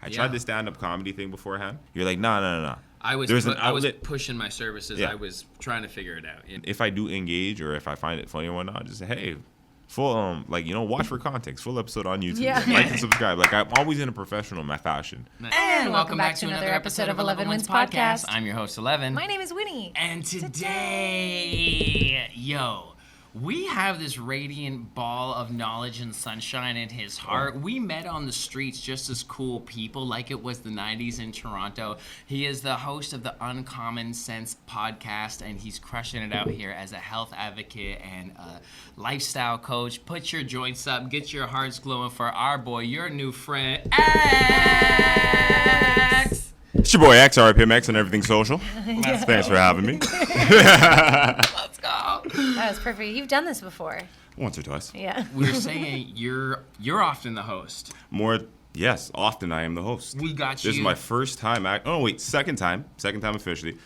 I tried the stand-up comedy thing beforehand. You're like, no. I was pushing my services. Yeah. I was trying to figure it out. If I do engage or if I find it funny or whatnot, just say, hey, full watch for context. Full episode on YouTube. Yeah. Like and subscribe. Like I'm always in a professional fashion. And welcome back to another episode of Ellevan Wins Podcast. I'm your host, Ellevan. My name is Winnie. And today, we have this radiant ball of knowledge and sunshine in his heart. We met on the streets just as cool people like it was the 90s in Toronto. He is the host of the Uncommon Sense podcast, and he's crushing it out here as a health advocate and a lifestyle coach. Put your joints up, get your hearts glowing for our boy, your new friend, X! It's your boy X, RIPMX, and everything social. Thanks for having me. Let's go. That was perfect. You've done this before. Once or twice. Yeah. We're saying you're often the host. Yes, often I am the host. We got you. This is my first time. Second time officially,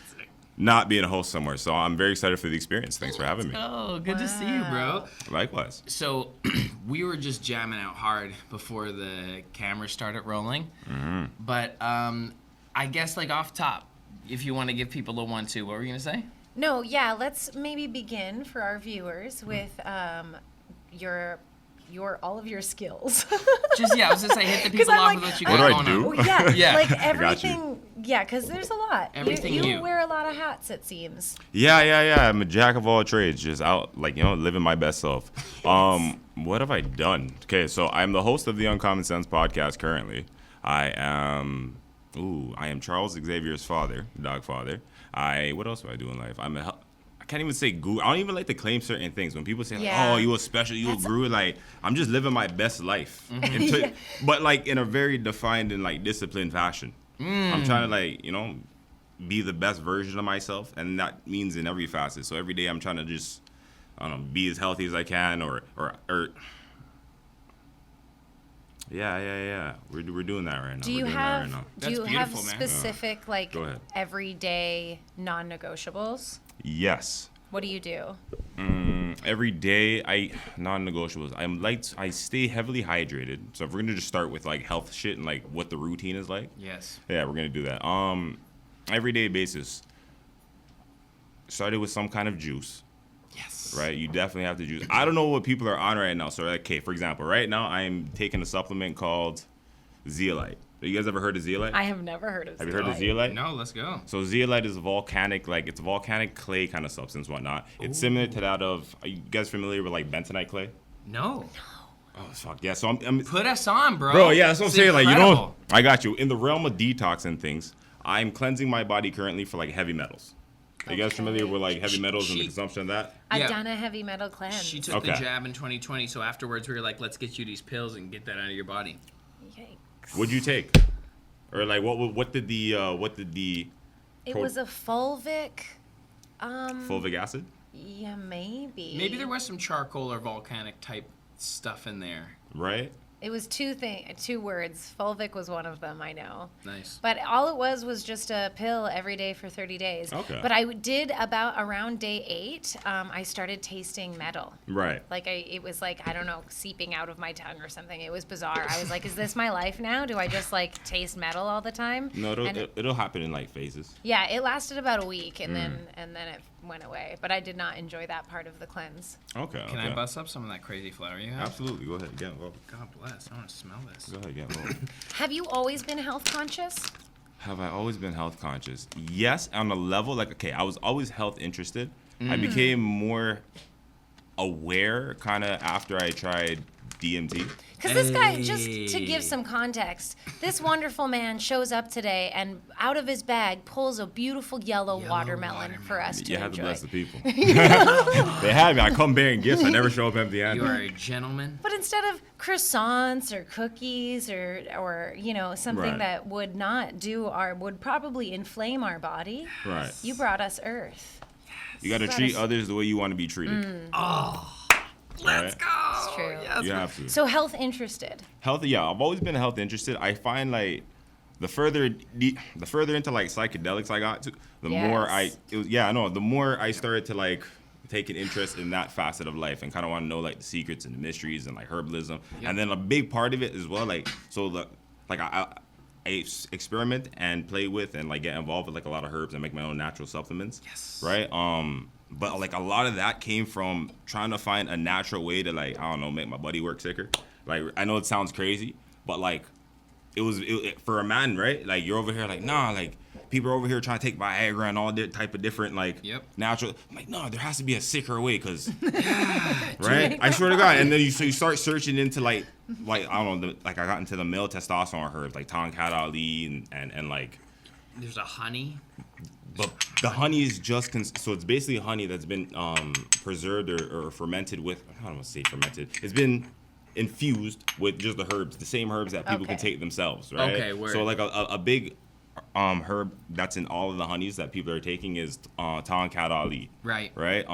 not being a host somewhere. So I'm very excited for the experience. Thanks for having me. Oh, good to see you, bro. Likewise. So we were just jamming out hard before the camera started rolling. Mm-hmm. But I guess off top, if you want to give people a 1-2, what were you going to say? No, yeah, let's maybe begin for our viewers with all of your skills. I was gonna say, hit the people off with what you got going on. What do I do? Well, yeah, like everything. Yeah, because there's a lot. Everything you wear a lot of hats, it seems. Yeah. I'm a jack of all trades, just out living my best self. What have I done? Okay, so I'm the host of the Uncommon Sense podcast currently. I am Charles Xavier's father, dog father. What else do I do in life? I can't even say guru. I don't even like to claim certain things. When people say, oh, you a special, you a guru, I'm just living my best life. But in a very defined and disciplined fashion. I'm trying to be the best version of myself, and that means in every facet. So every day I'm trying to just, be as healthy as I can or Yeah. We're doing that right now. Do you have specific everyday non-negotiables? Yes. What do you do? Every day, non-negotiables. I stay heavily hydrated. So if we're gonna just start with health shit and what the routine is like. Yes. Yeah, we're gonna do that. Everyday basis. Started with some kind of juice. Yes. Right, you definitely have to juice. I don't know what people are on right now. So, for example, right now I'm taking a supplement called Zeolite. Have you guys ever heard of Zeolite? I have never heard of Zeolite. Have you heard of Zeolite? No, let's go. So Zeolite is a volcanic, it's a volcanic clay kind of substance, whatnot. It's similar to that of, are you guys familiar with bentonite clay? No. Oh, fuck. Yeah, so I'm put us on, bro. Bro, yeah, that's what I'm saying. Incredible. I got you. In the realm of detox and things, I'm cleansing my body currently for heavy metals. Are you guys familiar with heavy metals and the consumption of that? I've done a heavy metal cleanse. She took the jab in 2020, so afterwards we were let's get you these pills and get that out of your body. Yikes. What'd you take? Or what did the It was a fulvic. Fulvic acid? Yeah, maybe. Maybe there was some charcoal or volcanic type stuff in there. Right? It was two words. Fulvic was one of them, I know. Nice. But all it was just a pill every day for 30 days. Okay. But I did around day 8, I started tasting metal. Right. It was I don't know, seeping out of my tongue or something. It was bizarre. I was is this my life now? Do I just taste metal all the time? No, it'll happen in phases. Yeah, it lasted about a week and then it went away. But I did not enjoy that part of the cleanse. Okay. Can I bust up some of that crazy flour you have? Absolutely. Go ahead. Get involved. God bless. I want to smell this. Go ahead. Get involved. Have you always been health conscious? Have I always been health conscious? Yes, on a level I was always health interested. I became more aware kind of after I tried DMT. Because this guy, just to give some context, this wonderful man shows up today and out of his bag pulls a beautiful yellow watermelon for us to enjoy. You have to bless the people. They had me. I come bearing gifts. I never show up empty-handed. You are a gentleman. But instead of croissants or cookies or something that would not would probably inflame our body, right? You brought us earth. Yes. You got to treat others the way you want to be treated. Oh. Let's go. It's true. Yes. You have to. So health interested. I've always been health interested. I find the further into psychedelics I got to, the more I started to take an interest in that facet of life and kind of want to know the secrets and the mysteries and herbalism. Yep. And then a big part of it as well, experiment and play with and like get involved with like a lot of herbs and make my own natural supplements. Yes. Right. But like a lot of that came from trying to find a natural way to like, I don't know, make my body work sicker. Like, I know it sounds crazy, but like it for a man, right? Like, you're over here like, nah, like people are over here trying to take Viagra and all that type of different like natural. I'm like, no, there has to be a sicker way, cause right? I swear to God. And then you start searching into like I don't know, I got into the male testosterone herbs like Tonkat Ali and like. There's a honey. But the honey is just so it's basically honey that's been preserved or fermented with. I don't want to say fermented. It's been infused with just the herbs, the same herbs that people can take themselves, right? Okay, word. So like a big herb that's in all of the honeys that people are taking is Tonkat Ali. Right. Right.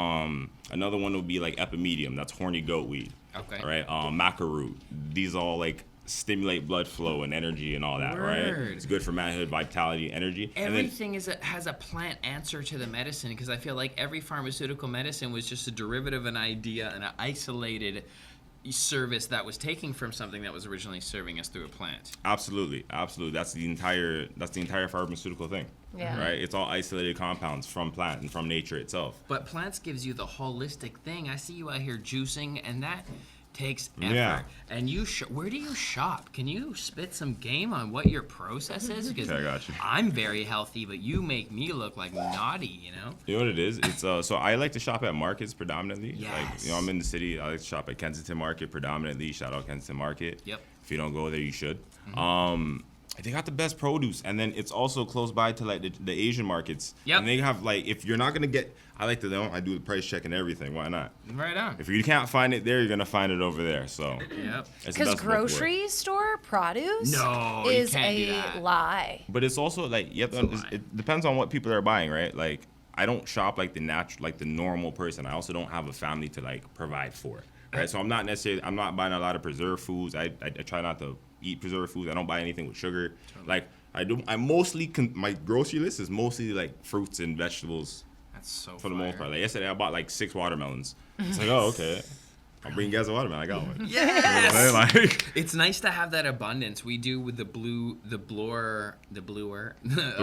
Another one would be like epimedium. That's horny goat weed. Okay. Right. Maca root. These all like stimulate blood flow and energy and all that, right? It's good for manhood, vitality, energy. Everything has a plant answer to the medicine, because I feel like every pharmaceutical medicine was just a derivative of an idea and an isolated service that was taking from something that was originally serving us through a plant. Absolutely. That's the entire pharmaceutical thing. Yeah. Right? It's all isolated compounds from plant and from nature itself. But plants gives you the holistic thing. I see you out here juicing, and that takes effort. Yeah. And where do you shop? Can you spit some game on what your process is? Because I got you. I'm very healthy, but you make me look like naughty, you know? You know what it is? It's so I like to shop at markets predominantly. Yes. Like, I'm in the city. I like to shop at Kensington Market predominantly. Shout out Kensington Market. Yep. If you don't go there, you should. Mm-hmm. They got the best produce, and then it's also close by to like the Asian markets. Yep. And they have like, if you're not gonna get, I like to know, I do the price check and everything. Why not? Right on. If you can't find it there, you're gonna find it over there. So. Yep. Because grocery store produce is you can't do a that. lie. But it's also like it depends on what people are buying, right? Like, I don't shop like the normal person. I also don't have a family to like provide for, right? So I'm not buying a lot of preserved foods. I try not to eat preserved foods. I don't buy anything with sugar. Like, I mostly my grocery list is mostly like fruits and vegetables. That's so for the most part. Like yesterday, I bought like 6 watermelons. It's like, oh, okay. I'll bring you guys a watermelon. I got one. Yes. You know what I'm saying? Like, it's nice to have that abundance. We do with the Bloor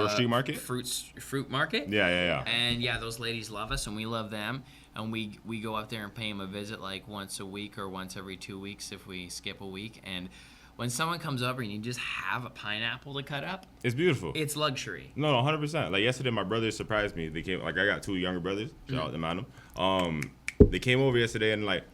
Street Market? Fruit market. Yeah. And yeah, those ladies love us and we love them. And we go up there and pay them a visit like once a week or once every 2 weeks if we skip a week. And when someone comes over and you just have a pineapple to cut up, it's beautiful. It's luxury. No, 100%. Like yesterday, my brothers surprised me. They came, like, I got 2 younger brothers. Shout out to Madam. They came over yesterday and like,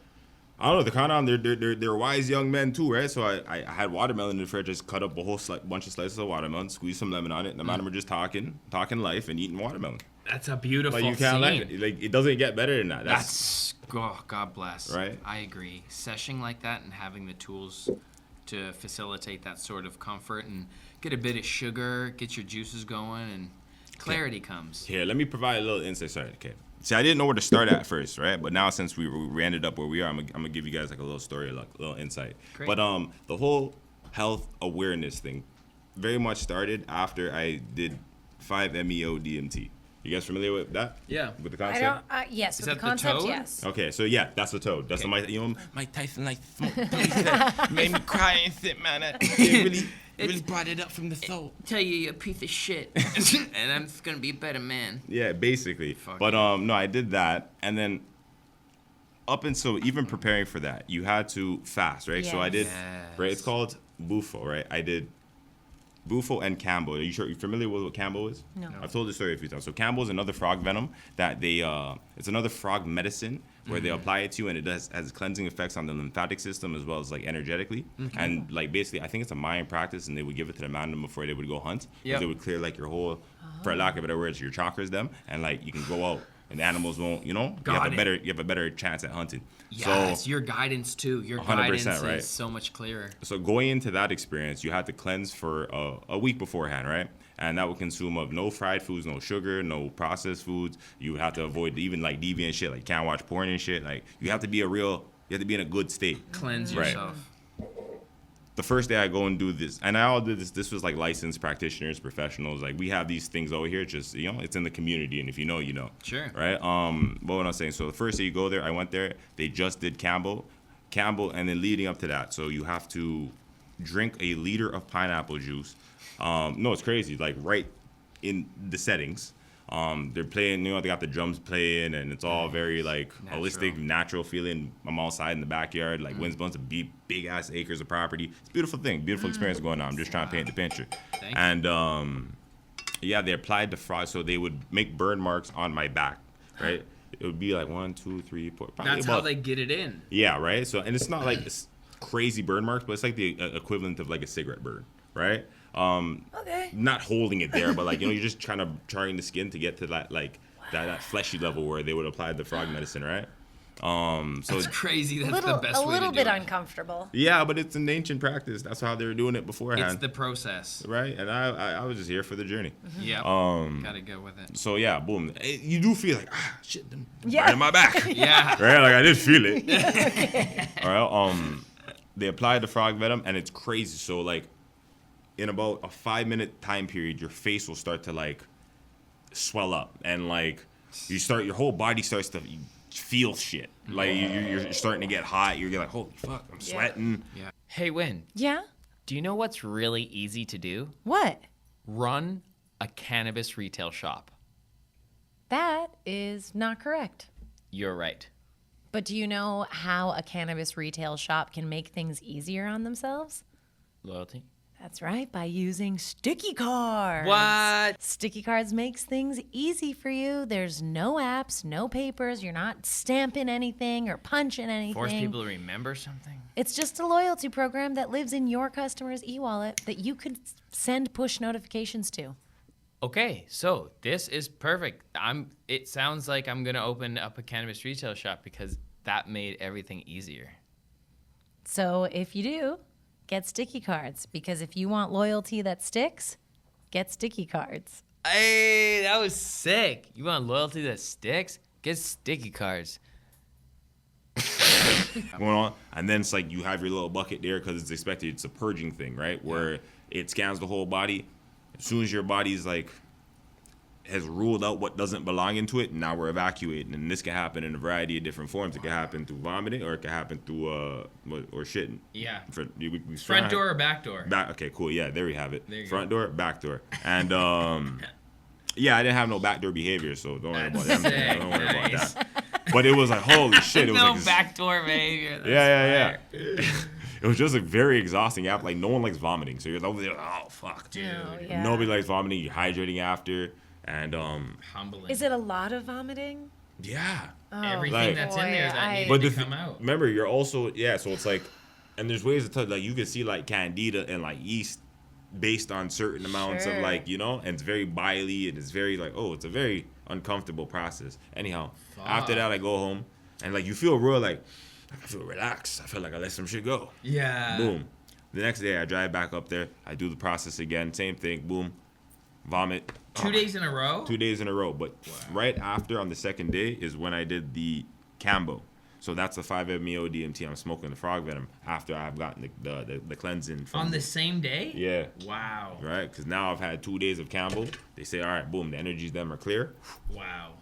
I don't know, they're kind of they're wise young men too, right? So I had watermelon in the fridge, just cut up a whole bunch of slices of watermelon, squeeze some lemon on it, and the Madam were just talking life and eating watermelon. That's a beautiful like, you can't scene. Like, it doesn't get better than that. That's God bless. Right? I agree. Seshing like that and having the tools to facilitate that sort of comfort and get a bit of sugar, get your juices going, and clarity comes. Here, let me provide a little insight. Sorry, okay. See, I didn't know where to start at first, right? But now since we ended up where we are, I'm gonna give you guys like a little story, like a little insight. Great. But the whole health awareness thing very much started after I did 5-MeO DMT. You guys familiar with that? Yeah. With the concept? Yes, Is with that the concept, the toad? yes. Okay, so yeah, that's the toad. That's Okay. Mike Tyson like made me cry and shit, man. It really brought it up from the soul. Tell you a piece of shit, and I'm just gonna be a better man. Yeah, basically. But no, I did that, and then up until even preparing for that, you had to fast, right? So I did, right? It's called Bufo, right? I did Bufo and Cambo. Are you familiar with what Cambo is? No. I've told this story a few times. So Cambo is another frog venom that it's another frog medicine where they apply it to you, and it has cleansing effects on the lymphatic system as well as like energetically. And like basically, I think it's a Mayan practice, and they would give it to the man before they would go hunt. Yep. They would clear like your whole, for lack of better words, your chakras them, and like you can go out. And the animals won't, you have a better chance at hunting. Yes, your guidance too. Your 100%, guidance right? is so much clearer. So going into that experience, you had to cleanse for a week beforehand, right? And that would consume of no fried foods, no sugar, no processed foods. You would have to avoid even like deviant shit, like can't watch porn and shit. Like you have to be in a good state. Cleanse Right. yourself. The first day I go and do this, and I all did this. This was like licensed practitioners, professionals. Like we have these things over here. Just it's in the community, and if you know, you know. Sure. Right. But what I'm saying, so the first day you go there, I went there. They just did Campbell, and then leading up to that, so you have to drink a liter of pineapple juice. No, it's crazy. Like right in the settings. They're playing, they got the drums playing, and it's all very like holistic, natural feeling. I'm outside in the backyard, like winds blowing, big ass acres of property. It's a beautiful thing, beautiful experience going on. I'm just trying to paint the picture. And yeah, they applied the frog, so they would make burn marks on my back, right? It would be like 1, 2, 3, 4. That's how they get it in. Yeah, right. So, and it's not like crazy burn marks, but it's like the equivalent of like a cigarette burn, right? Okay. Not holding it there, but like you're just trying to charring the skin to get to that like that fleshy level where they would apply the frog medicine, right? So It's crazy. That's little, the best a way little to bit do it. uncomfortable. yeah, but it's an ancient practice. That's how they were doing it beforehand, It's the process. right? And I was just here for the journey. Yep. Gotta go with it. So yeah, boom. You do feel like shit, them Yeah. right in my back. Yeah. Right? Like I did feel it. All right. They applied the frog venom, and it's crazy. So like, in about a 5-minute time period, your face will start to like swell up, and like your whole body starts to feel shit. Like you're starting to get hot. You're like, holy fuck, I'm sweating. Yeah. Hey, Win, Yeah? do you know what's really easy to do? What? Run a cannabis retail shop. That is not correct. You're right. But do you know how a cannabis retail shop can make things easier on themselves? Loyalty? That's right, by using sticky cards. What? Sticky cards makes things easy for you. There's no apps, no papers. You're not stamping anything or punching anything. Force people to remember something? It's just a loyalty program that lives in your customer's e-wallet that you could send push notifications to. Okay, so this is perfect. It sounds like I'm gonna open up a cannabis retail shop because that made everything easier. So if you do, get sticky cards, because if you want loyalty that sticks, get sticky cards. Hey, that was sick. You want loyalty that sticks? Get sticky cards. Going on, and then it's like you have your little bucket there because it's expected. It's a purging thing, right? Where it scans the whole body. As soon as your body's like has ruled out what doesn't belong into it, now we're evacuating, and this can happen in a variety of different forms. It can happen through vomiting, or it can happen through or shitting. Yeah. We Front door or back door? Okay, cool. Yeah, there we have it. There you Front go. door, back door, and yeah, I didn't have no backdoor behavior, so don't worry about that. Sick. Don't worry about Nice. that. But it was like holy shit. It was No like backdoor behavior. That's yeah. fire. It was just like very exhausting. You have, like no one likes vomiting, so you're over there. Oh fuck, dude. Yeah. Nobody likes vomiting. You're hydrating after, and Humbling. Is it a lot of vomiting? yeah. Everything Like- that's in there that Boy, needed But to the come out? remember, you're also so it's like, and there's ways to tell. Like you can see like candida and like yeast based on certain amounts of Sure. like and it's very bily and it's very like it's a very uncomfortable process. Anyhow, after that I go home and like you feel real like I feel relaxed. I feel like I let some shit go. Yeah. Boom. The next day I drive back up there. I do the process again. Same thing. Boom. Vomit. 2 days in a row? 2 days in a row. But right after on the second day is when I did the Cambo. So that's the 5-MeO DMT. I'm smoking the frog venom after I've gotten the cleansing from On the same day? Yeah. Wow. Right? Because now I've had 2 days of Cambo. They say, all right, boom, the energies them are clear. Wow.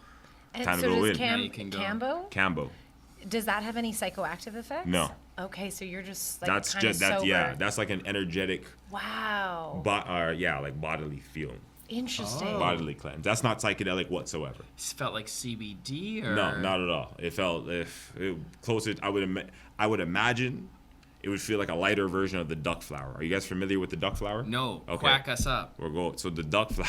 And Time to so go does in. Now you can go. Cambo? Cambo. Does that have any psychoactive effects? No. Okay, so you're just like That's kinda just that's sober. that's like an energetic Wow. like bodily feeling. Interesting. Bodily cleanse. That's not psychedelic whatsoever. This felt like CBD or? No, not at all. It felt closer. I would imagine it would feel like a lighter version of the duck flower. Are you guys familiar with the duck flower? No. Okay. Quack us up. We'll go. So the duck flower.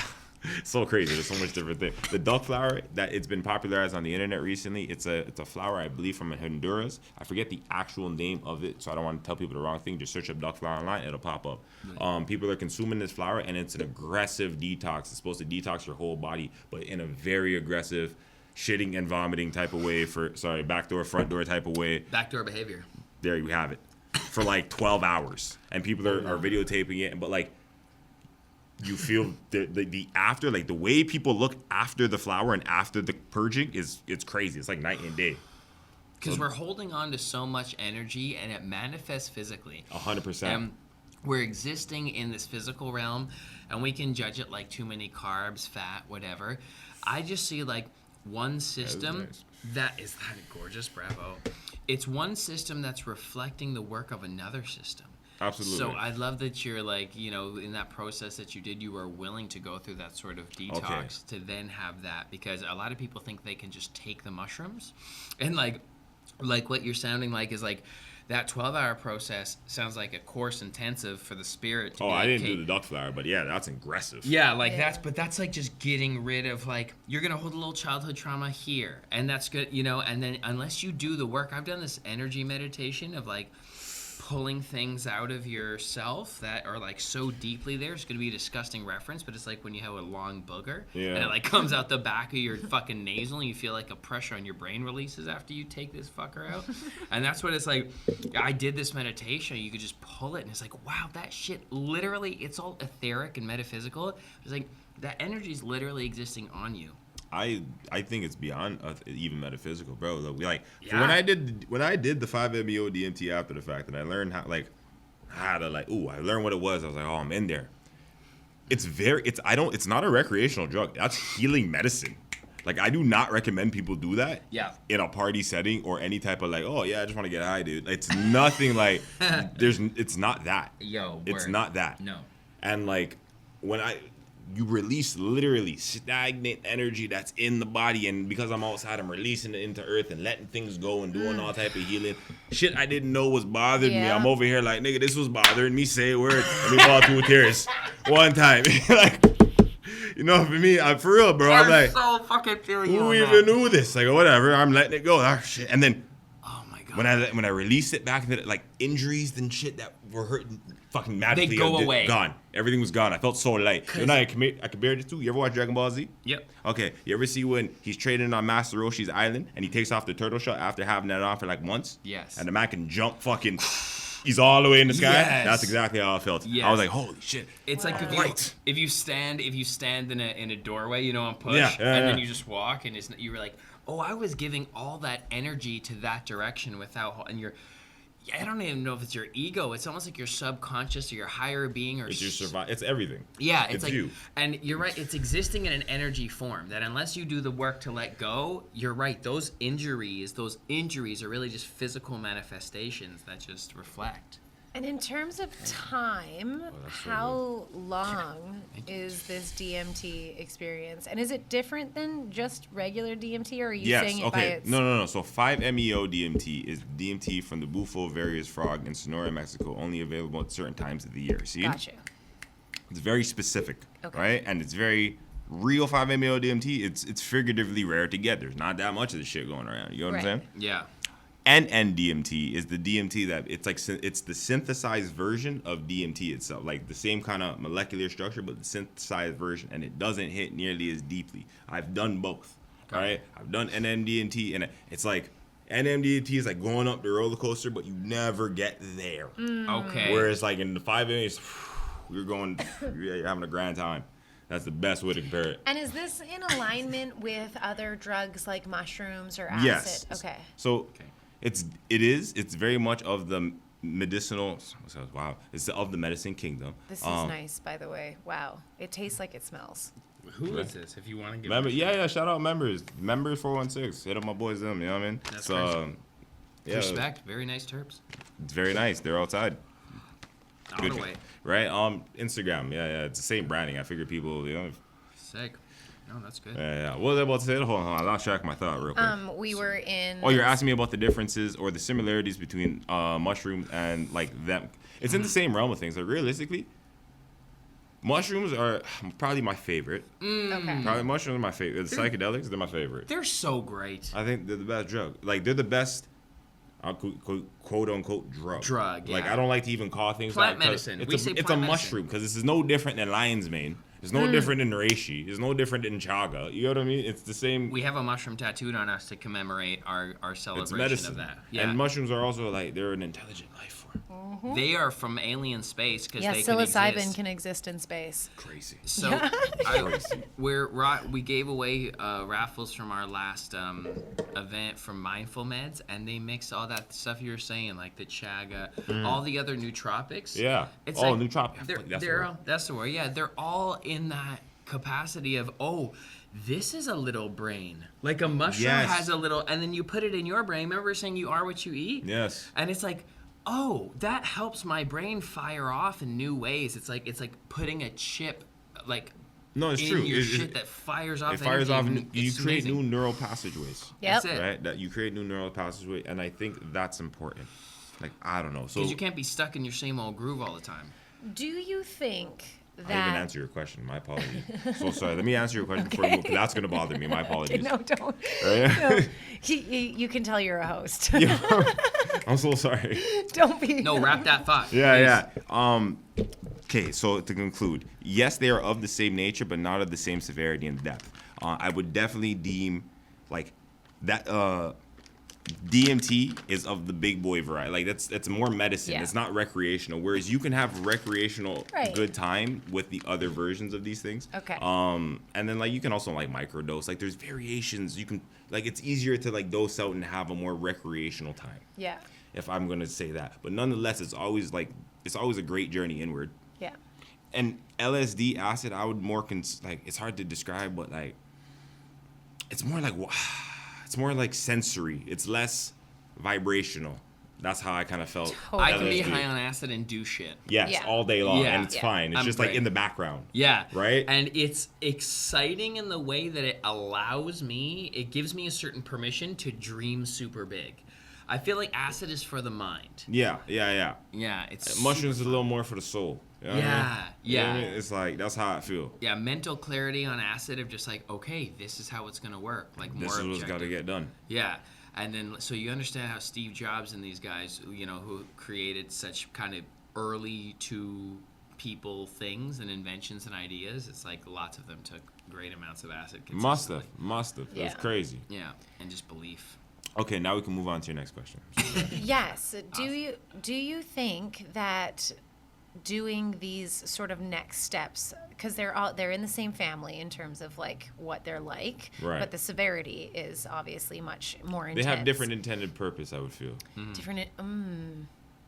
It's so crazy. There's so much different thing. The duck flower that it's been popularized on the internet recently. It's a flower I believe from Honduras. I forget the actual name of it, so I don't want to tell people the wrong thing. Just search up duck flower online. It'll pop up. People are consuming this flower, and it's an aggressive detox. It's supposed to detox your whole body, but in a very aggressive, shitting and vomiting type of way. Back door, front door type of way. Backdoor behavior. There you have it. For like 12 hours, and people are videotaping it, but like. You feel the after, like the way people look after the flower and after the purging it's crazy. It's like night and day. Because we're holding on to so much energy and it manifests physically. 100%. And we're existing in this physical realm and we can judge it like too many carbs, fat, whatever. I just see like one system that is that gorgeous, bravo. It's one system that's reflecting the work of another system. Absolutely. So I love that you're like, you know, in that process that you did, you were willing to go through that sort of detox to then have that, because a lot of people think they can just take the mushrooms, and like what you're sounding like is like that 12-hour process sounds like a course intensive for the spirit. To I didn't do the duck flower, but yeah, that's aggressive. Yeah, like that's like just getting rid of, like, you're gonna hold a little childhood trauma here, and that's good, you know. And then unless you do the work, I've done this energy meditation of like pulling things out of yourself that are like so deeply there. It's gonna be a disgusting reference, but it's like when you have a long booger and it like comes out the back of your fucking nasal, and you feel like a pressure on your brain releases after you take this fucker out. And that's what it's like. I did this meditation. You could just pull it, and it's like, wow, that shit literally, it's all etheric and metaphysical. It's like that energy is literally existing on you. I think it's beyond even metaphysical, bro. Like when I did the 5-MeO DMT after the fact, and I learned how to I learned what it was. I was like, oh, I'm in there. It's not a recreational drug. That's healing medicine. Like, I do not recommend people do that. Yeah. In a party setting or any type of like, oh yeah, I just want to get high, dude. It's nothing like it's not that. It's not that. No. And like when you release literally stagnant energy that's in the body, and because I'm outside, I'm releasing it into earth and letting things go and doing all type of healing. Shit I didn't know was bothering me. I'm over here like, nigga, this was bothering me. Say a word. Let me fall 2 tears one time. Like, you know, for me, for real, bro. I'm like, so fucking feeling you. Who even knew this? Like, whatever. I'm letting it go. Oh shit. And then, oh my god, when I release it back into like injuries and shit that were hurting, fucking magically they go away. Gone. Everything was gone. I felt so light. You know, I compared it to. You ever watch Dragon Ball Z? Yep. Okay. You ever see when he's trading on Master Roshi's island and he takes off the turtle shell after having that on for like months? Yes. And the man can jump fucking. He's all the way in the sky. Yes. That's exactly how I felt. Yes. I was like, holy shit. It's like if you stand in a doorway, you know, on push, and then you just walk, and you were like, oh, I was giving all that energy to that direction without, and I don't even know if it's your ego. It's almost like your subconscious or your higher being, or it's your survival. It's everything. Yeah, it's like you. And you're right. It's existing in an energy form that unless you do the work to let go, you're right. Those injuries are really just physical manifestations that just reflect. And in terms of time, how long is this DMT experience? And is it different than just regular DMT, or are you saying it by its... No. So 5-MeO DMT is DMT from the bufo various frog in Sonora, Mexico, only available at certain times of the year. See? Gotcha. It's very specific, Okay. right? And it's very real 5-MeO DMT. It's figuratively rare to get. There's not that much of this shit going around. You know what I'm saying? Yeah. NN-DMT is the DMT that it's the synthesized version of DMT itself, like the same kind of molecular structure, but the synthesized version, and it doesn't hit nearly as deeply. I've done both, right? I've done NN-DMT, and it's like NN-DMT is like going up the roller coaster, but you never get there. Okay. Whereas like in the 5-MeO, you're having a grand time. That's the best way to compare it. And is this in alignment with other drugs like mushrooms or acid? Yes. Okay. So. It's very much of the medicinal. Wow, it's of the medicine kingdom. This is nice, by the way. Wow, it tastes like it smells. Who is this? If you want to give. Member, shout out members 416. Hit up my boys, them. You know what I mean? That's so, yeah, respect. Very nice terps. It's very nice. They're outside. All the way. Right? Instagram. Yeah. It's the same branding. I figure people, Sick. No, that's good. Yeah. What was I about to say? Hold on. I lost track of my thought real quick. We were in... Oh, you're asking me about the differences or the similarities between mushrooms and, like, them. It's in the same realm of things. Like, realistically, mushrooms are probably my favorite. Okay. Probably mushrooms are my favorite. The psychedelics, they're my favorite. They're so great. I think they're the best drug. Like, they're the best... quote-unquote drug. Like, yeah. I don't like to even call things plant like medicine. It's a mushroom, because this is no different than lion's mane. It's no different than reishi. It's no different than chaga. You know what I mean? It's the same. We have a mushroom tattooed on us to commemorate our celebration it's medicine. of that. Yeah. And mushrooms are also like, they're an intelligent life form. They are from alien space because they psilocybin can exist in space. Crazy. So we gave away raffles from our last event from Mindful Meds, and they mix all that stuff you were saying, like the chaga, all the other nootropics. Yeah. It's nootropics. That's the word. Yeah, they're all in that capacity of, this is a little brain. Like a mushroom has a little, and then you put it in your brain. Remember saying you are what you eat? Yes. And it's like, oh, that helps my brain fire off in new ways. It's like putting a chip, like, No, it's in true. your shit that fires off. It fires off. energy. You It's create amazing. new neural passageways. Yep. That's it. Right. That you create new neural passageways, and I think that's important. Like, I don't know. So Because you can't be stuck in your same old groove all the time. Do you think I didn't even that? answer your question. My apologies. So sorry. Let me answer your question before you move, 'cause that's gonna bother me. My apologies. No, don't. Right? No. You can tell you're a host. I'm so sorry. Don't be. No, wrap that thought. Yeah. Okay, so to conclude, yes, they are of the same nature, but not of the same severity and depth. I would definitely deem like that. DMT is of the big boy variety. Like that's more medicine. Yeah. It's not recreational. Whereas you can have recreational Right. good time with the other versions of these things. Okay. And then like you can also like microdose. Like there's variations. You can like it's easier to like dose out and have a more recreational time. Yeah. If I'm gonna say that, but nonetheless, it's always a great journey inward. Yeah. And LSD acid, I would more like it's hard to describe, but like it's more like sensory. It's less vibrational. That's how I kind of felt. Totally. I can be LSD. high on acid and do shit. Yes, Yeah. all day long, Yeah. and it's Yeah. fine. It's I'm just like great. in the background. Yeah. Right? And it's exciting in the way that it allows me, it gives me a certain permission to dream super big. I feel like acid is for the mind. Yeah. Yeah, it's Mushrooms is a little more for the soul. You know what I mean? Yeah, You know what I yeah. mean? It's like that's how I feel. Yeah, mental clarity on acid of just like, okay, this is how it's gonna work. Like more This is what's objective. got to get done. Yeah. And then, so you understand how Steve Jobs and these guys, you know, who created such kind of early to people things and inventions and ideas, it's like lots of them took great amounts of acid. Must have. consistently. It was Yeah. crazy. Yeah, and just belief. Okay, now we can move on to your next question. Yes. Do you think that doing these sort of next steps, because they're in the same family in terms of like what they're like, Right. but the severity is obviously much more They intense. have different intended purpose, I would feel. Different.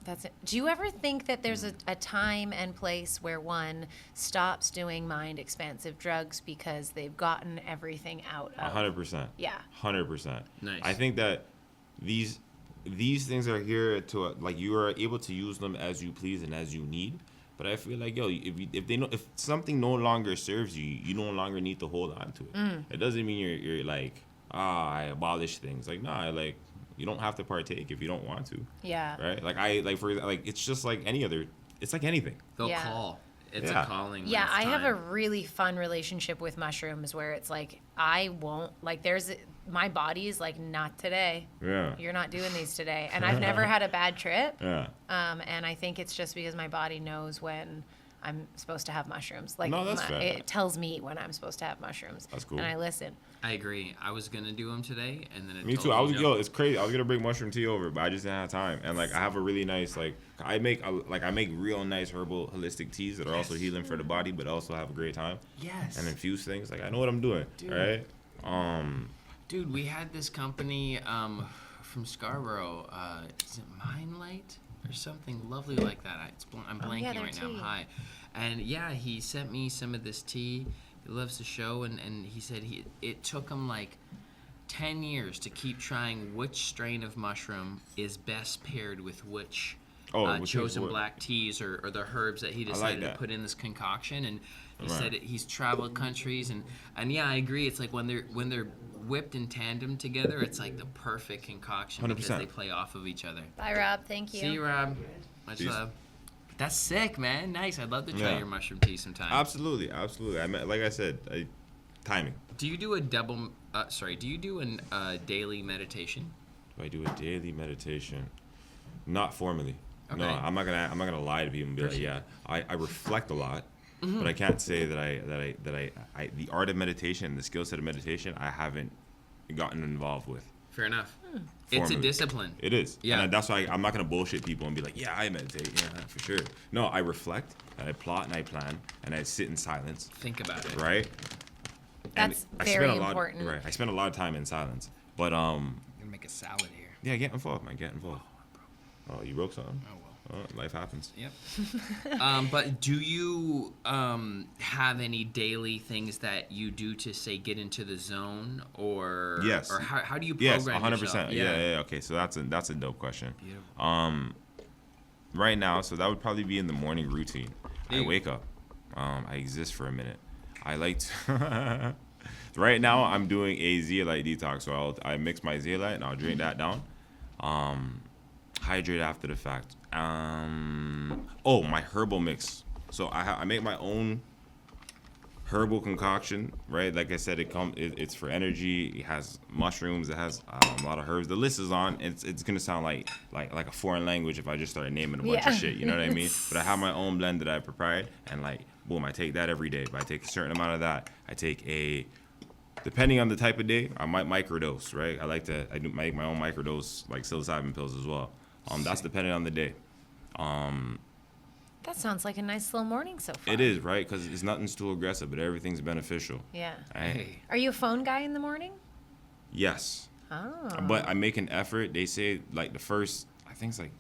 That's it. Do you ever think that there's a time and place where one stops doing mind expansive drugs because they've gotten everything out of? 100%. Yeah. 100%. Nice. I think that these things are here to like you are able to use them as you please and as you need. But I feel like if something no longer serves you, you no longer need to hold on to it. It doesn't mean you're like I abolish things. Like nah, like you don't have to partake if you don't want to. Yeah. Right? Like it's just like any other. It's like anything. They'll Yeah. call. It's Yeah. a calling. when Yeah, it's I have a time. really fun relationship with mushrooms where it's like I won't like my body is like not today. Yeah. You're not doing these today, and I've never had a bad trip. Yeah. And I think it's just because my body knows when I'm supposed to have mushrooms. Like No, that's fair. it tells me when I'm supposed to have mushrooms. That's cool. And I listen. I agree. I was gonna do them today, and then it Me told too. me no. It's crazy. I was gonna bring mushroom tea over, but I just didn't have time. And like, I have a really nice I make real nice herbal holistic teas that are also healing for the body, but also have a great time Yes. and infuse things. Like I know what I'm doing, Dude. right? Dude, we had this company from Scarborough. Is it Mine Light or something lovely like that? I'm blanking yeah, their right now. I'm tea. high. And yeah, he sent me some of this tea. He loves the show, and he said it took him like 10 years to keep trying which strain of mushroom is best paired with which Which chosen is what? black teas or the herbs that he like decided to that. put in this concoction. And he Right. said he's traveled countries, and yeah, I agree. It's like when they're whipped in tandem together, it's like the perfect concoction because 100%. they play off of each other. Bye, Rob. Thank you. See you, Rob. Much Peace. love. That's sick, man. Nice. I'd love to try Yeah. your mushroom tea sometime. Absolutely. I mean, like I said, timing. Do you do a do you do a daily meditation? Do I do a daily meditation? Not formally. No, Okay. I'm not gonna lie to people and be like, Appreciate yeah. I reflect a lot, but I can't say that I the art of meditation and the skill set of meditation I haven't gotten involved with. Fair enough. It's a Formally. discipline. It is. Yeah. And that's why I'm not going to bullshit people and be like, yeah, I meditate. Yeah, for sure. No, I reflect, and I plot, and I plan, and I sit in silence, Think about it. right? And That's I very spend a lot, important. Right. I spend a lot of time in silence. But, I'm gonna make a salad here. yeah, get involved, man. Get involved. Oh, you broke something? Oh well. Oh, life happens. Yep. But do you have any daily things that you do to say get into the zone, or Yes. or how do you Yes, program 100%. yourself? Yeah. Okay, so that's a dope question. Beautiful. right now, so that would probably be in the morning routine. I wake up. I exist for a minute. I like to. Right now, I'm doing a zeolite detox. So I mix my zeolite and I'll drink that down. Hydrate after the fact. My herbal mix. So I make my own herbal concoction, right? Like I said, it's for energy. It has mushrooms. It has a lot of herbs. The list is on. It's gonna sound like a foreign language if I just started naming a bunch of shit. You know what I mean? But I have my own blend that I prepared, and like boom, I take that every day. But I take a certain amount of that. I take depending on the type of day, I might microdose, right? I do make my own microdose like psilocybin pills as well. That's depending on the day. That sounds like a nice little morning so far. It is, right? Because it's nothing's too aggressive, but everything's beneficial. Yeah. Right? Are you a phone guy in the morning? Yes. Oh. But I make an effort. They say like the first, I think it's like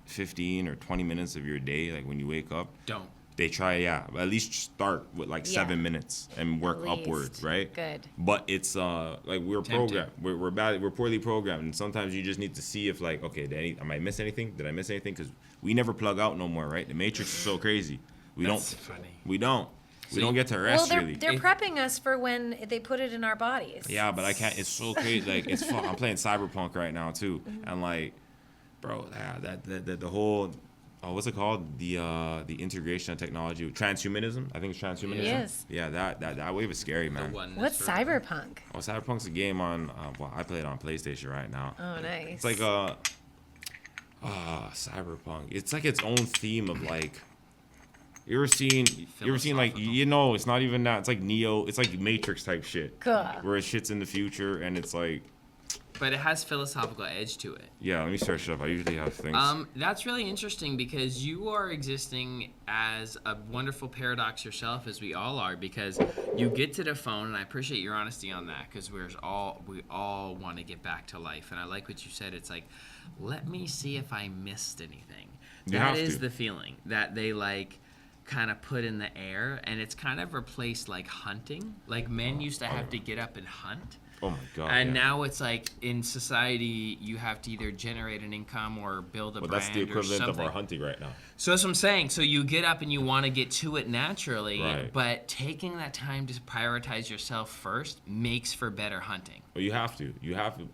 15 or 20 minutes of your day, like when you wake up. Don't. They try, but at least start with like 7 minutes and work upwards, right? Good. But it's like we're programmed. We're bad. We're poorly programmed, and sometimes you just need to see if like, okay, am I miss anything? Did I miss anything? Because we never plug out no more, right? The Matrix is so crazy. That's funny. We don't get to rest really. They're prepping us for when they put it in our bodies. Yeah, but I can't. It's so crazy. Like it's fun. I'm playing Cyberpunk right now too, and like, bro, the whole. Oh, what's it called? The integration of technology, transhumanism. I think it's transhumanism. Yes. Yeah, that wave is scary, man. What's Cyberpunk? Oh, Cyberpunk's a game on. I play it on PlayStation right now. Oh, nice. It's like Cyberpunk. It's like its own theme of like. You ever seen like it's not even that. It's like Neo. It's like Matrix type shit. Cool. Where it shit's in the future and it's like. But it has philosophical edge to it. Yeah, let me search it up. I usually have things. That's really interesting because you are existing as a wonderful paradox yourself, as we all are, because you get to the phone, and I appreciate your honesty on that, because we all want to get back to life. And I like what you said. It's like, let me see if I missed anything. That is the feeling that they like kind of put in the air, and it's kind of replaced like hunting. Like men used to have to get up and hunt. Oh my God! And now it's like in society, you have to either generate an income or build a brand or something. That's the equivalent of our hunting right now. So that's what I'm saying. So you get up and you want to get to it naturally, right. But taking that time to prioritize yourself first makes for better hunting. Well, you have to,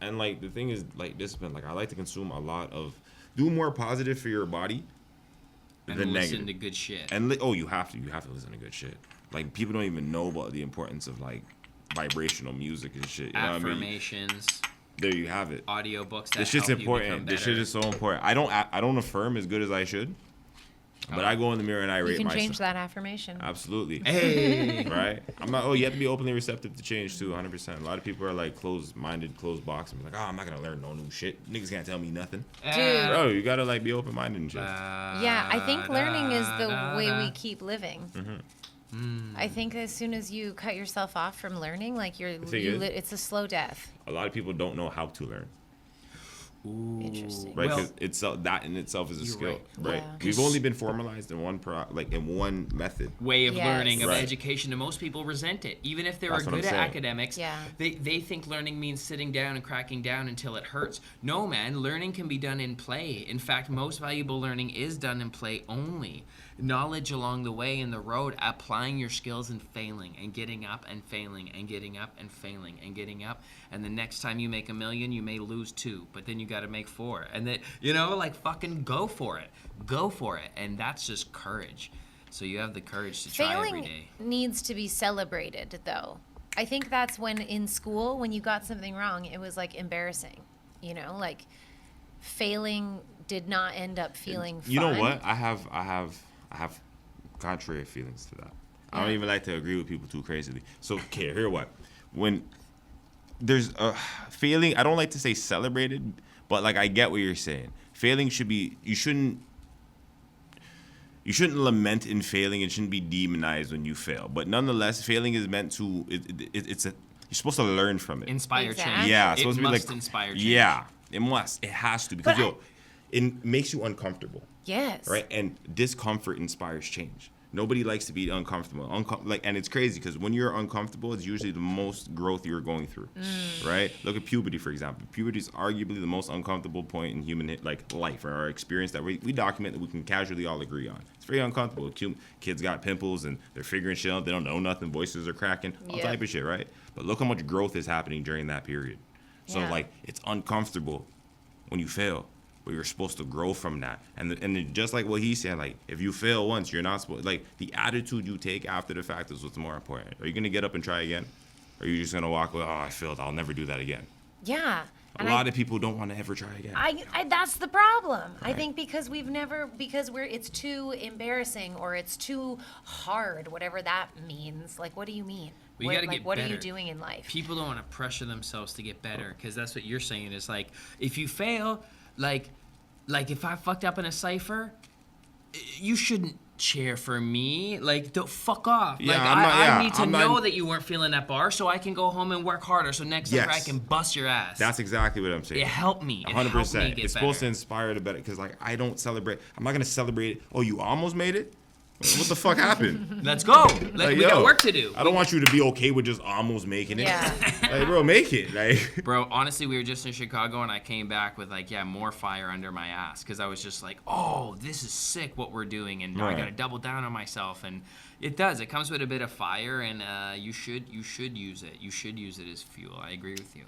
and like the thing is like discipline. Like I like to consume a lot of, do more positive for your body and than listen negative. to good shit. And you have to listen to good shit. Like people don't even know about the importance of like vibrational music and shit. You Affirmations. Know what I mean? There you have it. Audiobooks. This shit's important. This shit is so important. I don't affirm as good as I should, but I go in the mirror and I rate myself. You can change that affirmation. Absolutely. Hey. Right? I'm not. Oh, you have to be openly receptive to change too. 100%. A lot of people are like closed-minded, closed box, and be like, I'm not gonna learn no new shit. Niggas can't tell me nothing. Dude. Bro, you gotta like be open-minded and shit. Yeah, I think learning is the way we keep living. Mm-hmm. I think as soon as you cut yourself off from learning, like it's a slow death. A lot of people don't know how to learn. Ooh. Interesting. Right, because that in itself is a skill. Right. Yeah. We've only been formalized in one method. Way of learning, of Right. education, and most people resent it. Even if they That's are what good I'm at saying. academics, they think learning means sitting down and cracking down until it hurts. No, man, learning can be done in play. In fact, most valuable learning is done in play only. Knowledge along the way in the road, applying your skills and failing and getting up and failing and getting up and failing and getting up. And the next time you make $1 million, you may lose 2, but then you got to make 4. And then, like fucking go for it. Go for it. And that's just courage. So you have the courage to try every day. Failing needs to be celebrated, though. I think that's when in school, when you got something wrong, it was like embarrassing. Like failing did not end up feeling fun. You know what? I have contrary feelings to that. I don't even like to agree with people too crazily. So, okay, hear what? When there's a failing, I don't like to say celebrated, but like I get what you're saying. Failing should be, you shouldn't lament in failing. It shouldn't be demonized when you fail. But nonetheless, failing is meant to, you're supposed to learn from it. Inspire change. Yeah, it supposed to be must like, inspire change. Yeah, it must. It has to, because it makes you uncomfortable. Yes. Right? And discomfort inspires change. Nobody likes to be uncomfortable. And it's crazy because when you're uncomfortable, it's usually the most growth you're going through, right? Look at puberty, for example. Puberty is arguably the most uncomfortable point in human life or our experience that we document that we can casually all agree on. It's very uncomfortable. Kids got pimples and they're figuring shit out. They don't know nothing. Voices are cracking. All type of shit, right? But look how much growth is happening during that period. So it's uncomfortable when you fail. But you're supposed to grow from that. And just like what he said, like, if you fail once, you're not supposed, like, the attitude you take after the fact is what's more important. Are you going to get up and try again? Or are you just going to walk away, oh, I failed, I'll never do that again? Yeah. A lot of people don't want to ever try again. That's the problem. Right. I think because it's too embarrassing or it's too hard, whatever that means. Like, what do you mean? We gotta get what better. are you doing in life? People don't want to pressure themselves to get better because that's what you're saying. Is like, if you fail, like if I fucked up in a cipher, you shouldn't cheer for me. Like, don't fuck off. Yeah, like, I need to know that you weren't feeling that bar so I can go home and work harder. So next time I can bust your ass. That's exactly what I'm saying. It helped me. 100%. It's supposed to inspire the better. Because, like, I don't celebrate. I'm not going to celebrate, oh, you almost made it? What the fuck happened? Let's go. We got work to do. I don't want you to be okay with just almost making it. Yeah. Like, bro, make it. Like, bro, honestly, we were just in Chicago and I came back with more fire under my ass because I was just like, oh, this is sick what we're doing, and now I gotta double down on myself. And it does. It comes with a bit of fire, and you should use it. You should use it as fuel. I agree with you.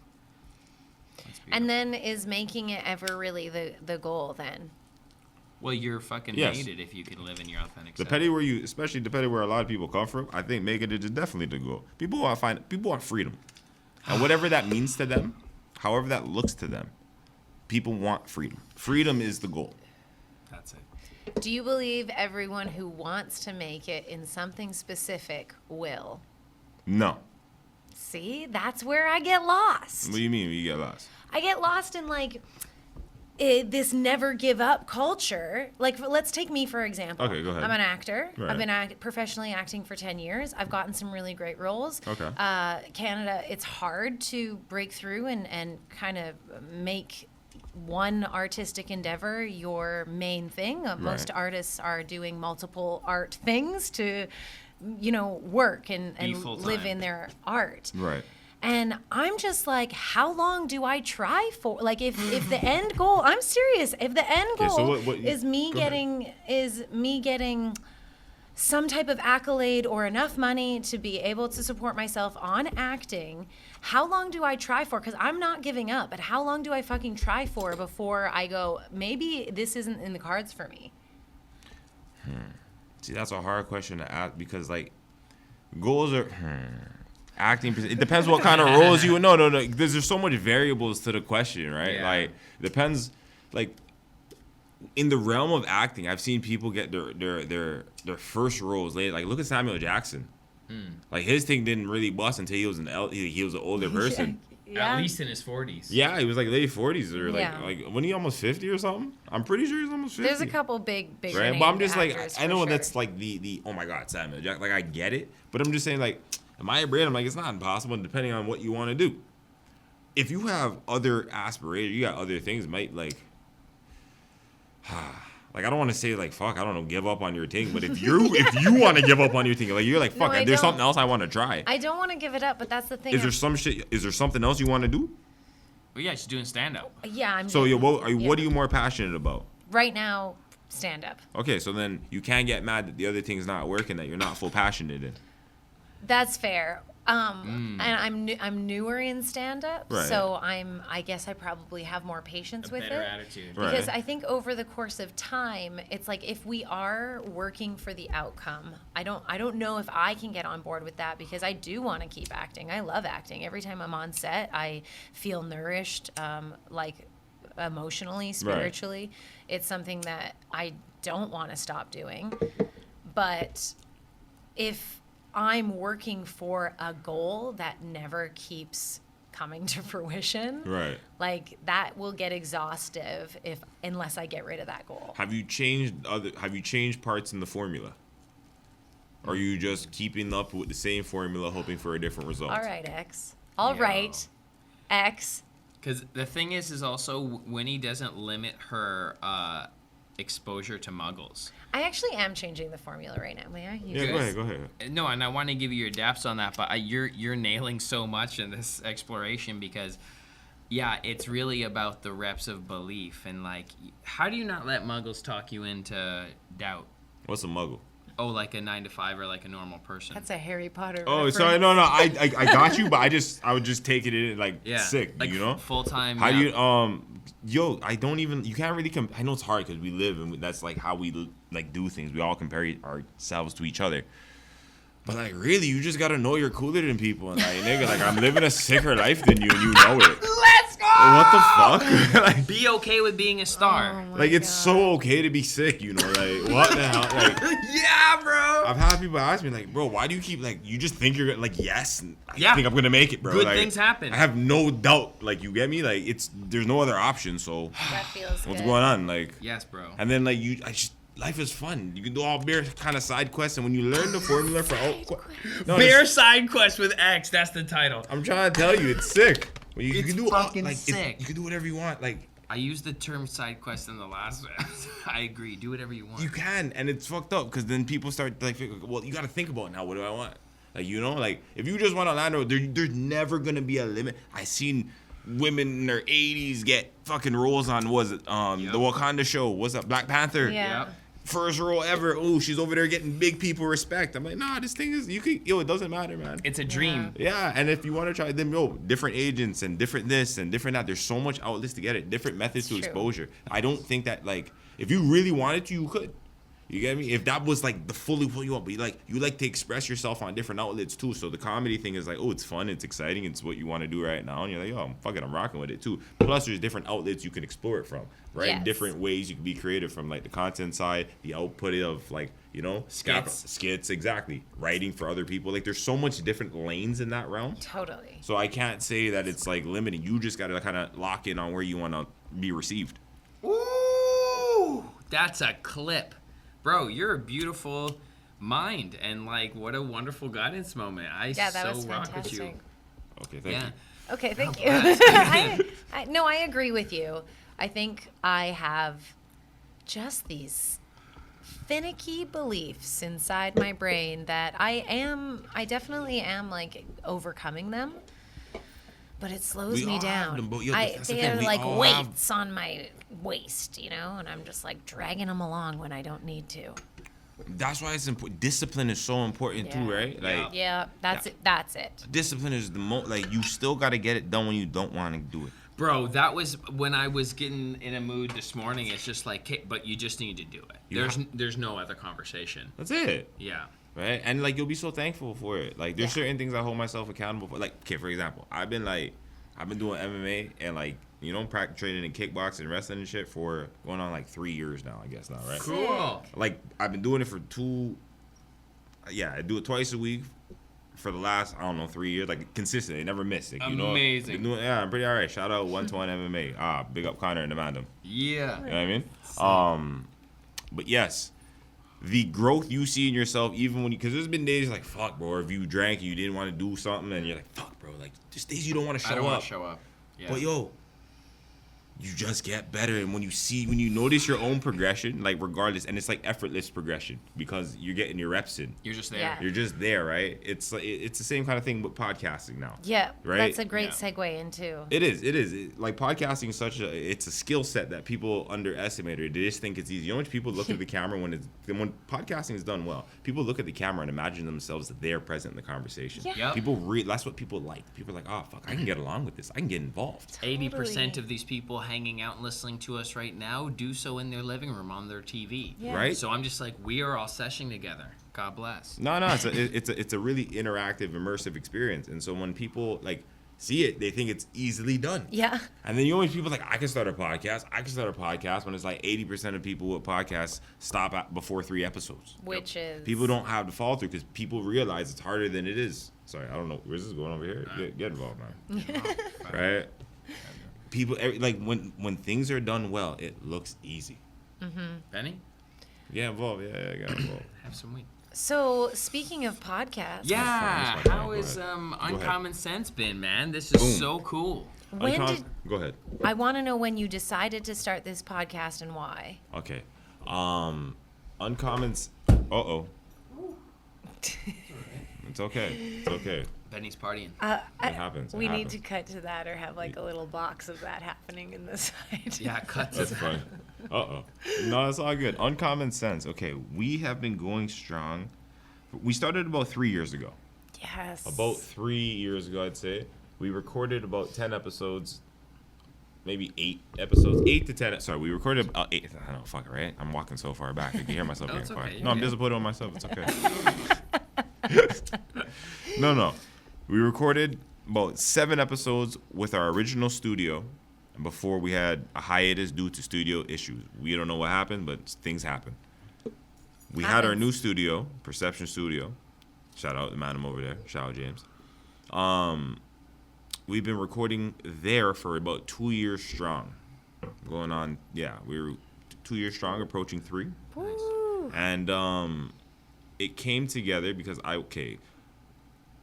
And then is making it ever really the goal then? Well, you're fucking made it if you can live in your authentic self. Especially depending where a lot of people come from, I think making it is definitely the goal. People want freedom. And whatever that means to them, however that looks to them, people want freedom. Freedom is the goal. That's it. Do you believe everyone who wants to make it in something specific will? No. See, that's where I get lost. What do you mean you get lost? I get lost in this never give up culture. Like, let's take me for example. Okay, go ahead. I'm an actor. Right. I've been professionally acting for 10 years. I've gotten some really great roles. Okay. Canada, it's hard to break through and kind of make one artistic endeavor your main thing. Most artists are doing multiple art things to, work and live in their art. Right. And I'm just like, how long do I try for? Like, if the end goal, I'm serious. If the end goal is me getting some type of accolade or enough money to be able to support myself on acting, how long do I try for? Because I'm not giving up. But how long do I fucking try for before I go, maybe this isn't in the cards for me? See, that's a hard question to ask because, like, goals are... Acting, it depends what kind of roles you no. There's so much variables to the question, right? Yeah. Like, depends. Like, in the realm of acting, I've seen people get their first roles late. Like, look at Samuel Jackson. Like, his thing didn't really bust until he was an older person. Yeah. At least in his 40s. Yeah, he was like late 40s or like when he almost 50 or something. I'm pretty sure he's almost 50. There's a couple big right? But I'm just like, I know sure. that's like the oh my god, Samuel Jackson. Like, I get it, but I'm just saying, like, am I a brain? I'm like, it's not impossible depending on what you want to do. If you have other aspirations, you got other things, might like I don't want to say like fuck, I don't know, give up on your thing. But if you want to give up on your thing, like you're like fuck, there's something else I want to try. I don't want to give it up, but that's the thing. Is there something else you want to do? Well, yeah, she's doing stand up. Yeah, what are you more passionate about? Right now, stand up. Okay, so then you can't get mad that the other thing's not working, that you're not full passionate in. That's fair. And I'm newer in stand up, Right. so I guess I probably have more patience with Better it. attitude. Because Right. I think over the course of time, it's like if we are working for the outcome, I don't know if I can get on board with that because I do want to keep acting. I love acting. Every time I'm on set, I feel nourished, like emotionally, spiritually. Right. It's something that I don't want to stop doing. But if I'm working for a goal that never keeps coming to fruition, Right. like that will get exhaustive unless I get rid of that goal. Have you changed parts in the formula? Or are you just keeping up with the same formula, hoping for a different result? All right, X. All right, X. Because the thing is also Winnie doesn't limit her exposure to muggles. I actually am changing the formula right now. May I? Yeah, go ahead. No, and I want to give you your daps on that, but you're nailing so much in this exploration because, yeah, it's really about the reps of belief and like, how do you not let muggles talk you into doubt? What's a muggle? Oh, like a 9 to 5 or like a normal person. That's a Harry Potter. Oh, reference. sorry, no, I got you, but I would just take it in like sick, like you know? Full time. How do you yo, I don't even, you can't really I know it's hard because we live and that's like how we like do things. We all compare ourselves to each other. But like really, you just gotta know you're cooler than people and like nigga, like I'm living a sicker life than you and you know it. Let's go! What the fuck? Like, Be okay with being a star. Oh my like it's God. so okay to be sick, you know? Like what the hell? Like Yeah, bro. I've had people ask me like, bro, why do you keep like you just think you're gonna like yes, and I Yeah. think I'm gonna make it, bro. Good Like, things happen. I have no doubt. Like you get me? Like there's no other option. So That feels what's good. going on? Like Yes, bro. and then like life is fun. You can do all beer kind of side quests, and when you learn the formula for Bear side quest with X. That's the title. I'm trying to tell you, it's sick. You It's can do fucking like sick. you can do whatever you want. Like I used the term side quest in the last episode. I agree. Do whatever you want. you can, and it's fucked up because then people start like, well, you got to think about now. What do I want? Like you know, like if you just want Orlando, there's never gonna be a limit. I seen women in their 80s get fucking roles on the Wakanda show. What's up, Black Panther? Yeah. Yep. First role ever. Oh, she's over there getting big people respect. I'm like, nah, this thing is it doesn't matter, man. It's a dream. Yeah, and if you want to try them, different agents and different this and different that. There's so much outlets to get it, different methods to True. exposure. I don't think that like if you really wanted to, you could. You get me? If that was like the fully what you want, but you like to express yourself on different outlets too. So the comedy thing is like, oh, it's fun, it's exciting, it's what you want to do right now, and you're like, oh, I'm rocking with it too. Plus, there's different outlets you can explore it from, right? Yes. Different ways you can be creative from like the content side, the output of like skits, exactly. Writing for other people, like there's so much different lanes in that realm. Totally. So I can't say that it's like limiting. You just gotta kind of lock in on where you want to be received. Ooh, that's a clip. Bro, you're a beautiful mind, and like, what a wonderful guidance moment. Yeah, that was rock with you. fantastic. Okay, thank you. Okay, thank you. bless. No, I agree with you. I think I have just these finicky beliefs inside my brain that I definitely am like overcoming them, but it slows We me all have down. them, but, that's the They thing, are we like all have- weights on my waist, you know, and I'm just like dragging them along when I don't need to. That's why it's important. Discipline is so important too, Yeah. right? Like Yeah, that's it. That's it. discipline is the most. Like you still got to get it done when you don't want to do it. Bro, that was when I was getting in a mood this morning. It's just like, hey, but you just need to do it. There's no other conversation. That's it. Yeah. Right? And like you'll be so thankful for it. Like there's certain things I hold myself accountable for. Like, okay, for example, I've been doing MMA and like, you know, practice training in kickboxing and wrestling and shit for going on like 3 years now, I guess now, right? Cool. Like I've been doing it for I do it twice a week for the last, I don't know, 3 years, like consistently, never missed it. You know? Amazing. Been doing, I'm pretty all right. Shout out 120 MMA. Big up Connor and Amanda. Yeah. You know what I mean? But yes, the growth you see in yourself, even when because there's been days like, fuck, bro, or if you drank and you didn't want to do something and you're like, fuck, bro, like just days you don't want to show I don't up. want to show up. Yeah. But yo, you just get better, and when you notice your own progression, like regardless, and it's like effortless progression because you're getting your reps in. You're just there. Yeah. You're just there, right? It's the same kind of thing with podcasting now. Yeah, Right? that's a great Yeah. segue into. It is. Like podcasting is it's a skill set that people underestimate or they just think it's easy. You know, when people look at the camera when podcasting is done well, people look at the camera and imagine themselves that they're present in the conversation. Yeah. Yep. That's what people like. People are like, oh fuck, I can get along with this. I can get involved. 80% Totally. of these people hanging out and listening to us right now do so in their living room on their TV. Yeah. Right? So I'm just like, we are all seshing together. God bless. No, it's a really interactive, immersive experience. And so when people like see it, they think it's easily done. Yeah. And then you always people like, I can start a podcast. When it's like 80% of people with podcasts stop at before 3 episodes. Which is People don't have the follow through because people realize it's harder than it is. Sorry, I don't know. Where's this going over here? Get involved, man. Right? People like when things are done well, it looks easy. Benny, Get involved. Yeah, get involved. have some weed. So speaking of podcasts, Yeah. fine, How go is ahead. Uncommon Sense been, man? This is Boom. so cool. when did Go ahead. I want to know when you decided to start this podcast and why? Okay. Uncommons. It's okay. It's okay. Benny's partying. It happens. We need to cut to that or have like a little box of that happening in the side. Yeah, cut to That's funny. No, it's all good. Uncommon sense. Okay, we have been going strong. We started about 3 years ago. Yes. About 3 years ago, I'd say. We recorded about 10 episodes. Maybe 8 episodes. 8 to 10. Sorry, we recorded 8. I don't know, fuck it, right? I'm walking so far back. I can hear myself getting quiet. Okay, No, I'm disappointed on myself. It's okay. No. We recorded about 7 episodes with our original studio before we had a hiatus due to studio issues. We don't know what happened, but things happen. We had our new studio, Perception Studio. Shout out the man over there. Shout out James. We've been recording there for about 2 years strong. Going on, we were 2 years strong, approaching 3. Woo. And it came together because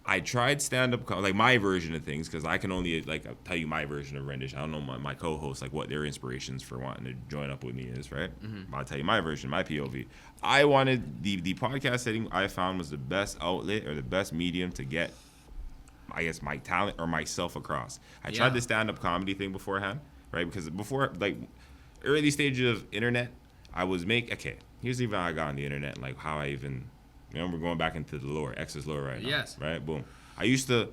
I tried stand-up, like my version of things, because I can only tell you my version of rendition. I don't know my co-hosts, like what their inspirations for wanting to join up with me is, right? Mm-hmm. I'll tell you my version, my POV. I wanted the podcast setting I found was the best outlet or the best medium to get, I guess, my talent or myself across. I tried the stand-up comedy thing beforehand, right? Because before, like, early stages of internet, I was here's even how I got on the internet, like how I even, we're going back into the lore, X's lore right now. Yes. Right? Boom. I used to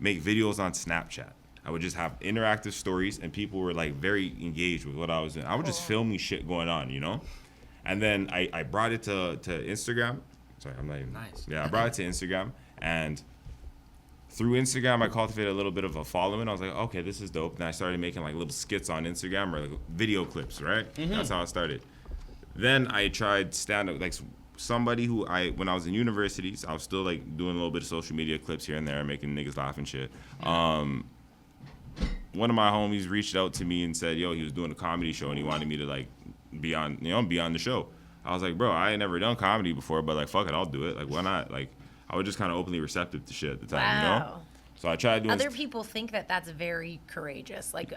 make videos on Snapchat. I would just have interactive stories, and people were, like, very engaged with what I was doing. I would just filming shit going on, And then I brought it to Instagram. Sorry, I'm not even. Nice. Yeah, I brought it to Instagram, and through Instagram, I cultivated a little bit of a following. I was like, okay, this is dope. And I started making, like, little skits on Instagram or, like, video clips, right? Mm-hmm. That's how I started. Then I tried stand-up, like, somebody who when I was in universities, I was still, like, doing a little bit of social media clips here and there, making niggas laugh and shit. One of my homies reached out to me and said, he was doing a comedy show and he wanted me to, like, be on the show. I was like, bro, I ain't never done comedy before, but, like, fuck it, I'll do it. Like, why not? Like, I was just kind of openly receptive to shit at the time, Wow. So I tried doing. Other people think that that's very courageous. Like,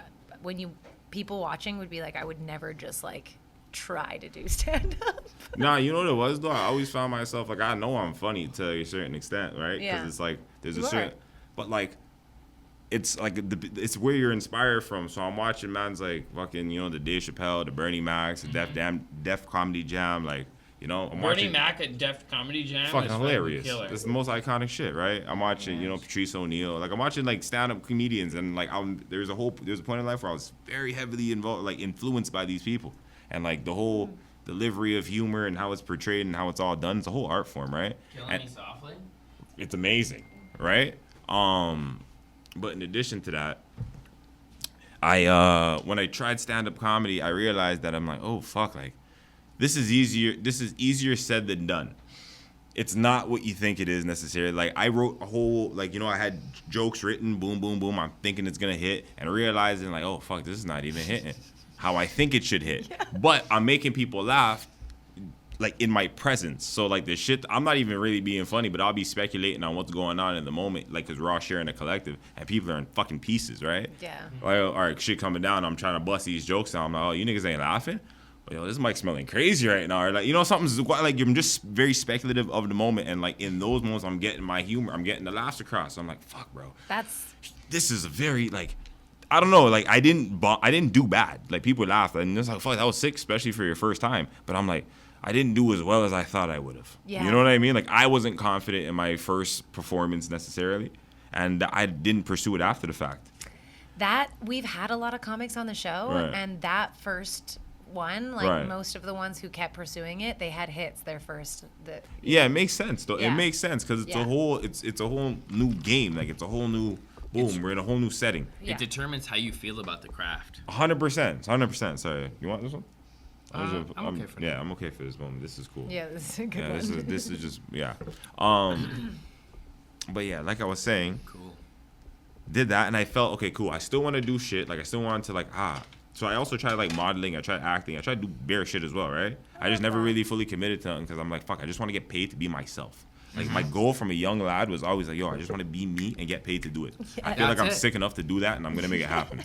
people watching would be like, I would never just, like, try to do stand-up. Nah, you know what it was, though? I always found myself, like, I know I'm funny to a certain extent, right? Yeah. Because it's like, there's a certain, but, like, it's like, it's where you're inspired from. So I'm watching man's, like, fucking, the Dave Chappelle, the Bernie Macs, the Def Comedy Jam, like, I'm Bernie watching. Mac at Def Comedy Jam Fucking is hilarious. Killer. It's the most iconic shit, right? I'm watching, Patrice O'Neal. Like, I'm watching, like, stand-up comedians, and, like, there's a point in life where I was very heavily involved, like, influenced by these people. And, like, the whole delivery of humor and how it's portrayed and how it's all done, it's a whole art form, right? Killing Me Softly? It's amazing, right? But in addition to that, when I tried stand-up comedy, I realized that I'm like, oh, fuck, like, this is easier said than done. It's not what you think it is necessarily. Like, I wrote a whole, like, I had jokes written, boom, boom, boom. I'm thinking it's going to hit and realizing, like, oh, fuck, this is not even hitting how I think it should hit. Yeah. But I'm making people laugh, like, in my presence. So, like, the shit, I'm not even really being funny, but I'll be speculating on what's going on in the moment, like, because we're all sharing a collective and people are in fucking pieces, right? Yeah. All right, shit coming down. I'm trying to bust these jokes down. I'm like, oh, you niggas ain't laughing? This mic's smelling crazy right now. Or, like, something's like, I'm just very speculative of the moment. And, like, in those moments, I'm getting my humor. I'm getting the laughs across. So I'm like, fuck, bro. This is a very, like, I don't know. Like, I didn't do bad. Like, people laughed. And it's like, fuck, that was sick, especially for your first time. But I'm like, I didn't do as well as I thought I would have. Yeah. You know what I mean? Like, I wasn't confident in my first performance necessarily. And I didn't pursue it after the fact. We've had a lot of comics on the show. Right. And that first one, like, right. Most of the ones who kept pursuing it, they had hits their first. Yeah, it makes sense though. Yeah. It makes sense because it's a whole new game. Like, it's a whole new we're in a whole new setting. Yeah. It determines how you feel about the craft. 100%. Sorry, you want this one? I'm okay for that. I'm okay for this moment. This is cool. Yeah, this is a good one. This is just but yeah, like I was saying, cool. Did that and I felt okay, cool. I still want to do shit. Like, I still wanted to, like, So I also tried, like, modeling. I tried acting. I tried to do bare shit as well, right? I just never really fully committed to it because I'm like, fuck, I just want to get paid to be myself. Like, my goal from a young lad was always like, I just want to be me and get paid to do it. Yeah. I feel like I'm sick enough to do that, and I'm going to make it happen.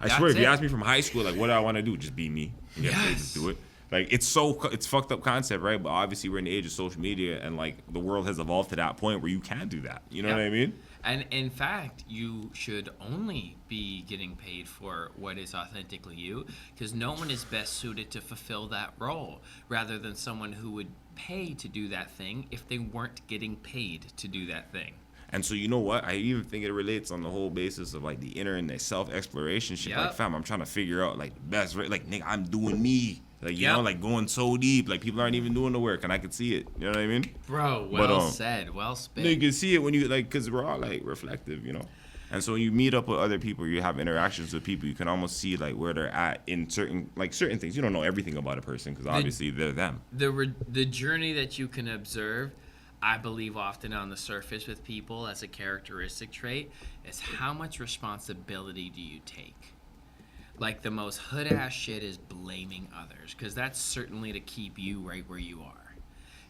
I swear, if you ask me from high school, like, what do I want to do? Just be me and get paid to do it. Like it's fucked up concept, right? But obviously we're in the age of social media, and like the world has evolved to that point where you can do that. You know what I mean? And in fact, you should only be getting paid for what is authentically you, because no one is best suited to fulfill that role, rather than someone who would pay to do that thing if they weren't getting paid to do that thing. And so you know what? I even think it relates on the whole basis of like the inner and the self-exploration shit. Like, fam, I'm trying to figure out like the best, like, nigga, I'm doing me. Like, you know, like going so deep. Like, people aren't even doing the work, and I can see it. You know what I mean? Bro, well said. Well spit. You can see it when you, like, because we're all, like, reflective, you know? And so when you meet up with other people, you have interactions with people, you can almost see, like, where they're at in certain things. You don't know everything about a person, because obviously they're them. The journey that you can observe, I believe often on the surface with people as a characteristic trait, is how much responsibility do you take? Like, the most hood-ass shit is blaming others, because that's certainly to keep you right where you are.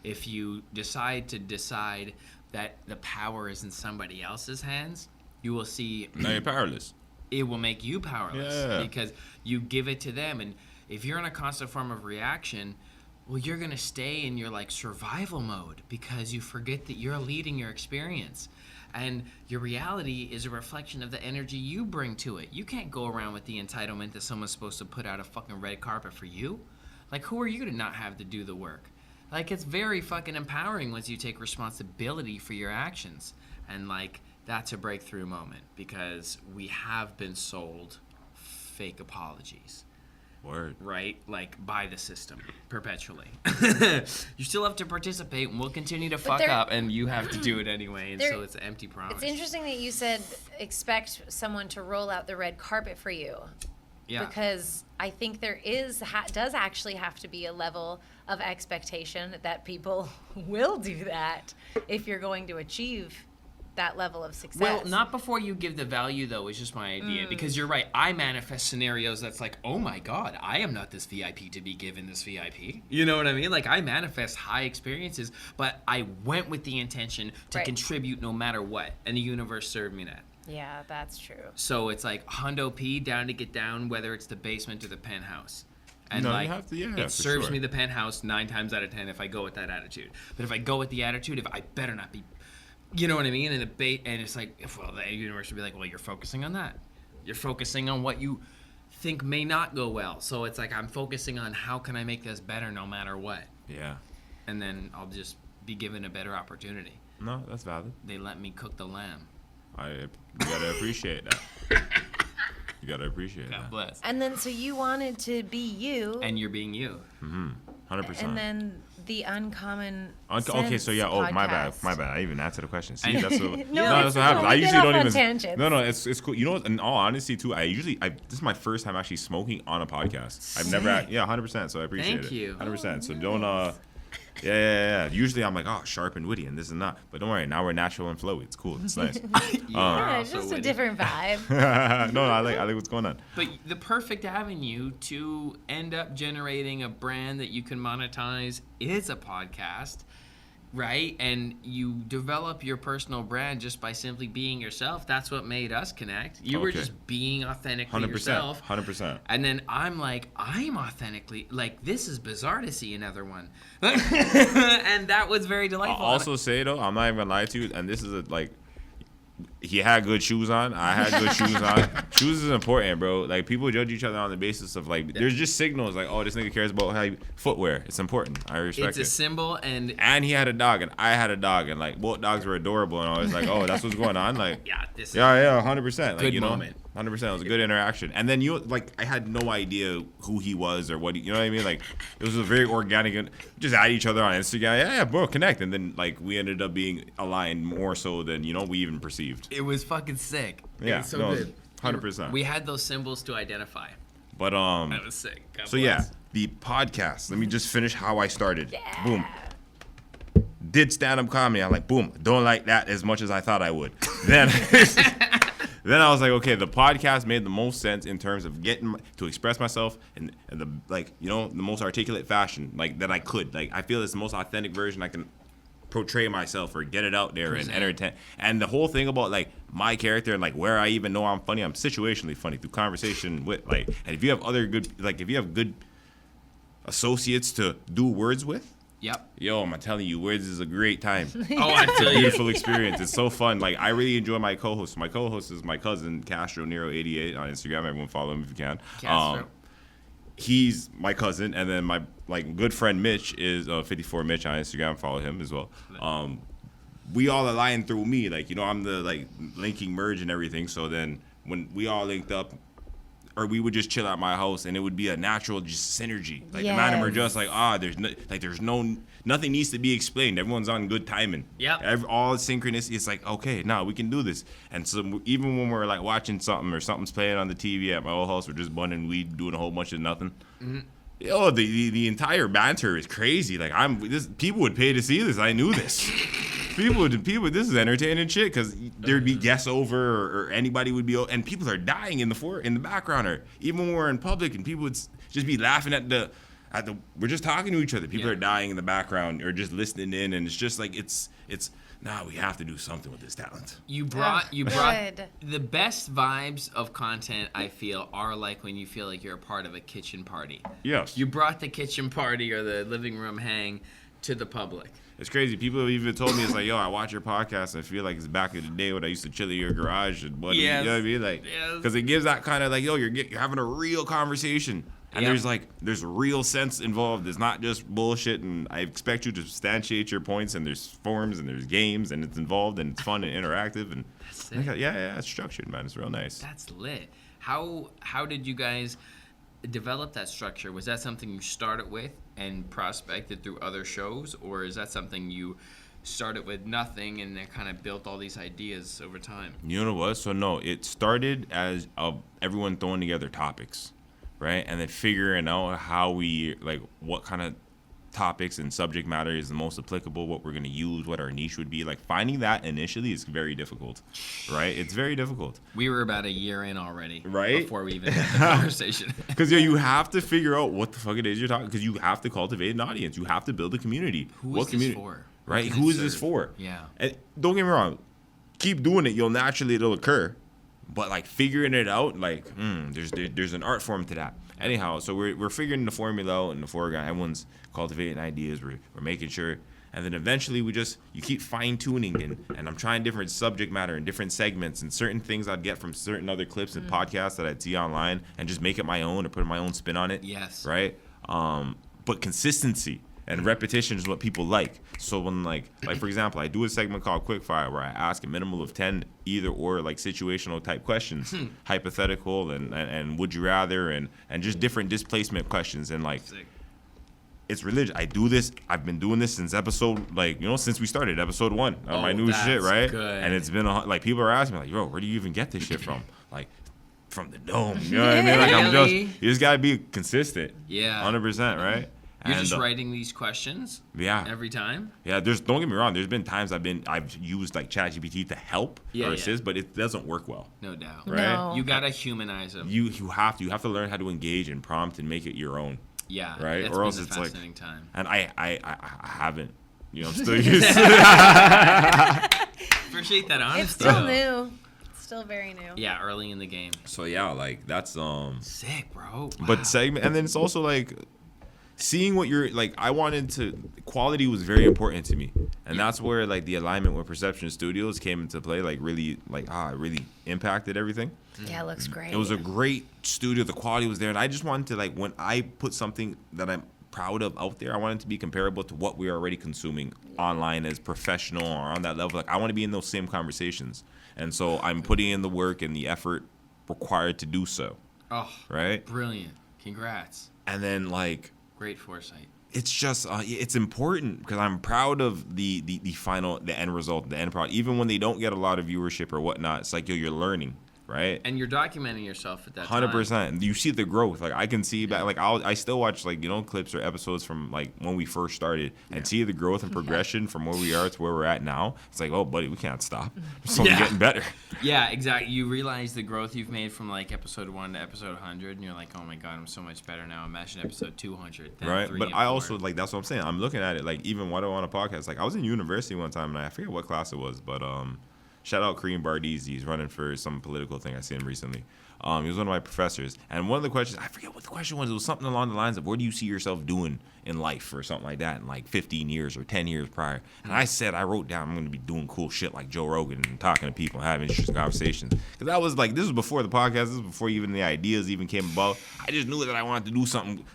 If you decide that the power is in somebody else's hands, you will see... Now you're powerless. It will make you powerless, because you give it to them. And if you're in a constant form of reaction, well, you're going to stay in your, like, survival mode, because you forget that you're leading your experience. And your reality is a reflection of the energy you bring to it. You can't go around with the entitlement that someone's supposed to put out a fucking red carpet for you. Like, who are you to not have to do the work? Like, it's very fucking empowering once you take responsibility for your actions. And, like, that's a breakthrough moment, because we have been sold fake apologies. Word. Right? Like, by the system, perpetually. You still have to participate, and we'll continue to fuck up, and you have to do it anyway, and so it's an empty promise. It's interesting that you said expect someone to roll out the red carpet for you. Yeah. Because I think there does actually have to be a level of expectation that people will do that if you're going to achieve that level of success. Well, not before you give the value, though, is just my idea. Because you're right, I manifest scenarios that's like, oh my God, I am not this VIP to be given this VIP. You know what I mean? Like, I manifest high experiences, but I went with the intention to contribute no matter what. And the universe served me that. Yeah, that's true. So it's like Hundo P, down to get down, whether it's the basement or the penthouse. And no, like, you have to, it serves me the penthouse 9 times out of 10 if I go with that attitude. But if I go with the attitude, if I better not be, you know what I mean? And it's like, well, the universe would be like, well, you're focusing on that. You're focusing on what you think may not go well. So it's like, I'm focusing on how can I make this better no matter what. Yeah. And then I'll just be given a better opportunity. No, that's valid. They let me cook the lamb. You gotta appreciate that. You gotta appreciate that. God bless. And then, so you wanted to be you. And you're being you. 100%. And then the uncommon Okay, so yeah. Oh, podcast. my bad. I even answered the question. See, that's what. No, that's what happens. I we get usually off don't on even. tangents. No, it's cool. You know, in all honesty, too, this is my first time actually smoking on a podcast. I've never. 100%. So I appreciate it. Thank you. 100%. So don't. Yeah. Usually I'm like, oh, sharp and witty, and this and that. But don't worry, now we're natural and flowy. It's cool. It's nice. Yeah, it's just a different vibe. No, I like what's going on. But the perfect avenue to end up generating a brand that you can monetize is a podcast, right? And you develop your personal brand just by simply being yourself. That's what made us connect. You were just being authentically 100%, yourself. 100%. And then I'm like, I'm authentically, like, this is bizarre to see another one. And that was very delightful. I'll also say, though, I'm not even going to lie to you, and this is like, he had good shoes on. I had good shoes on. Shoes is important, bro. Like, people judge each other on the basis of, like, there's just signals, like, oh, this nigga cares about footwear. It's important. I respect it. It's a symbol, and he had a dog, and I had a dog, and, like, both dogs were adorable, and I was like, oh, that's what's going on? Like, yeah, 100%. Like, good you know, moment. 100%. It was a good interaction. And then, I had no idea who he was or what you know what I mean? Like, it was a very organic, and just add each other on Instagram. Yeah, bro, connect. And then, like, we ended up being aligned more so than, we even perceived. It was fucking sick. Yeah, it was so good. 100%. We had those symbols to identify. But, That was sick. God so, bless. yeah, the podcast. Let me just finish how I started. Yeah. Boom. Did stand-up comedy. I'm like, boom, don't like that as much as I thought I would. Then I was like, okay, the podcast made the most sense in terms of getting to express myself in the, like, the most articulate fashion, like, that I could. Like, I feel it's the most authentic version I can portray myself or get it out there and entertain. And the whole thing about, like, my character and, like, where I even know I'm funny, I'm situationally funny through conversation with, like, and if you have other good, like, if you have good associates to do words with. Yep. Yo, I'm telling you, words is a great time. Oh, I feel you. Beautiful experience. It's so fun. Like, I really enjoy my co-host. My co-host is my cousin, Castro Nero 88 on Instagram. Everyone follow him if you can. Castro. He's my cousin, and then my good friend Mitch is 54 Mitch on Instagram. Follow him as well. We all align through me. Like, I'm the linking merge and everything. So then when we all linked up, or we would just chill at my house, and it would be a natural just synergy. Like, the man are just like, nothing needs to be explained. Everyone's on good timing. Yep. All synchronous. It's like, okay, now we can do this. And so even when we're like watching something or something's playing on the TV at my old house, we're just bunning weed, doing a whole bunch of nothing. Mm-hmm. Yo, the entire banter is crazy. Like, people would pay to see this. I knew this. People, this is entertaining shit because there'd be guests over or anybody would be, and people are dying in the background, or even when we're in public and people would just be laughing at the, we're just talking to each other. People are dying in the background or just listening in, and it's just like we have to do something with this talent. You brought the best vibes of content. I feel are like when you feel like you're a part of a kitchen party. Yes. You brought the kitchen party or the living room hang to the public. It's crazy. People have even told me, it's like, yo, I watch your podcast. I feel like it's back in the day when I used to chill in your garage. And buddy, yes. You know what I mean? Like, because it gives that kind of like, yo, you're having a real conversation. And there's real sense involved. It's not just bullshit. And I expect you to substantiate your points. And there's forums and there's games and it's involved and it's fun and interactive. And that's it. Yeah, it's structured, man. It's real nice. That's lit. How did you guys develop that structure? Was that something you started with and prospected through other shows, or is that something you started with nothing and then kind of built all these ideas over time? You know what? So no, it started as everyone throwing together topics, right? And then figuring out how what kind of topics and subject matter is the most applicable, what we're going to use, what our niche would be. Like, finding that initially is very difficult, right? It's very difficult. We were about a year in already, right? Before we even had the conversation. Because you have to figure out what the fuck it is you're talking, because you have to cultivate an audience. You have to build a community. Who is this for? Right? Who is this for? Yeah. And don't get me wrong, keep doing it. It'll occur. But like figuring it out, like there's an art form to that. Anyhow, so we're figuring the formula out in the foreground. Everyone's cultivating ideas. We're making sure, and then eventually you keep fine tuning and I'm trying different subject matter and different segments and certain things I'd get from certain other clips and podcasts that I'd see online and just make it my own or put my own spin on it. Yes. Right. But consistency and repetition is what people like. So when like for example, I do a segment called Quickfire where I ask a minimum of 10 either or like situational type questions, hypothetical and would you rather and just different displacement questions and like. Sick. It's religious. I do this. I've been doing this since since we started episode 1 of my new shit, right? Good. And it's been people are asking me like, yo, where do you even get this shit from? Like, from the dome. You know what I mean? Like, you just gotta be consistent. Yeah. 100%, right? You're just writing these questions. Yeah. Every time. Yeah. Don't get me wrong. There's been times I've used like ChatGPT to help or assist, but it doesn't work well. No doubt. Right. No. You gotta humanize them. You have to learn how to engage and prompt and make it your own. Yeah, right. That's or else been it's a fascinating like, time. and I haven't. I'm still used to it. Appreciate that honesty. It's still new. It's still very new. Yeah, early in the game. So yeah, like that's sick, bro. Wow. But segment, and then it's also like seeing what you're like. I wanted to quality was very important to me, and that's where like the alignment with Perception Studios came into play. Like really, it really impacted everything. Yeah, it looks great. It was a great studio. The quality was there, and I just wanted to like when I put something that I'm proud of out there, I want it to be comparable to what we're already consuming online as professional or on that level. Like I want to be in those same conversations, and so I'm putting in the work and the effort required to do so. Oh, right? Brilliant! Congrats. And then like great foresight. It's just it's important because I'm proud of the final end result, the end product. Even when they don't get a lot of viewership or whatnot, it's like you're learning. Right, and you're documenting yourself at that 100%. You see the growth. Like I can see back. Like I still watch like clips or episodes from like when we first started and see the growth and progression from where we are to where we're at now. It's like, oh, buddy, we can't stop. It's only getting better. Yeah, exactly. You realize the growth you've made from like episode 1 to episode 100, and you're like, oh my god, I'm so much better now. Imagine episode 200. Right, but I also like that's what I'm saying. I'm looking at it like even when I'm on a podcast. Like I was in university one time and I forget what class it was, but Shout out Kareem Bardizi. He's running for some political thing. I seen him recently. He was one of my professors. And one of the questions, I forget what the question was. It was something along the lines of, what do you see yourself doing in life or something like that in like 15 years or 10 years prior? And I wrote down, I'm going to be doing cool shit like Joe Rogan and talking to people and having interesting conversations. Because I was like, this was before the podcast. This was before even the ideas even came about. I just knew that I wanted to do something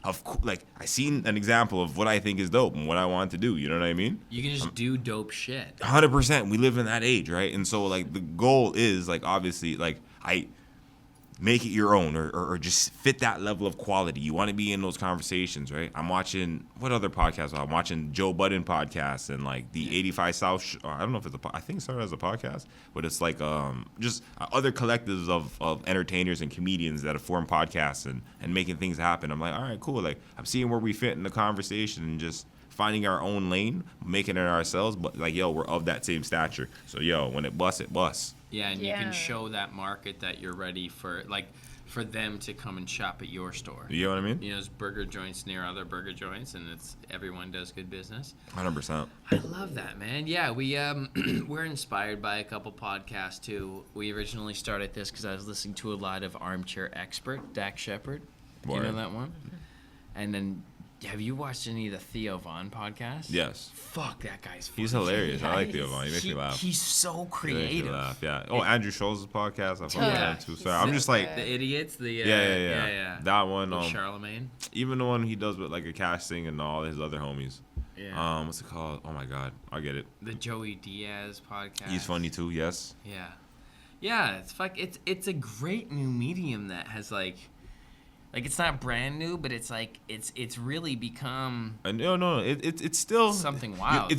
like, I seen an example of what I think is dope and what I wanted to do. You know what I mean? You can just do dope shit. 100%. We live in that age, right? And so like the goal is like, obviously, like I make it your own or just fit that level of quality. You want to be in those conversations, right? I'm watching, what other podcasts? I'm watching Joe Budden podcasts and like the 85 South, I don't know if it's I think it started as a podcast, but it's like just other collectives of entertainers and comedians that have formed podcasts and making things happen. I'm like, all right, cool. Like I'm seeing where we fit in the conversation and just finding our own lane, making it ourselves, but like, yo, we're of that same stature. So, yo, when it busts, it busts. Yeah, and you can show that market that you're ready for, like, for them to come and shop at your store. You know what I mean? You know, there's burger joints near other burger joints, and everyone does good business. 100%. I love that, man. Yeah, we we're inspired by a couple podcasts too. We originally started this because I was listening to a lot of Armchair Expert, Dak Shepard. Do you know that one? And then, have you watched any of the Theo Von podcasts? Yes. Fuck, that guy's funny. He's hilarious. I like Theo Von. He makes me laugh. He's so He creative. makes me laugh, yeah. Oh, Andrew Schultz's podcast. I fuck with Yeah. him too. Sorry, I'm just like, The Idiots, the yeah. That one, With Charlemagne. even the one he does with like a casting and all his other homies. Yeah. What's it called? Oh my God, I get it. The Joey Diaz podcast. He's funny too. Yes. Yeah. Yeah, it's a great new medium that has like it's not brand new, but it's like it's really become No, it's still something wild.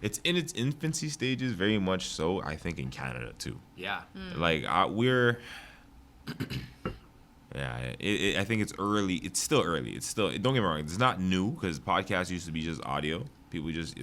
It's in its infancy stages, very much so. I think in Canada too. Yeah. Like we're, yeah. I think it's early. It's still early. It's still. Don't get me wrong. It's not new because podcasts used to be just audio. People just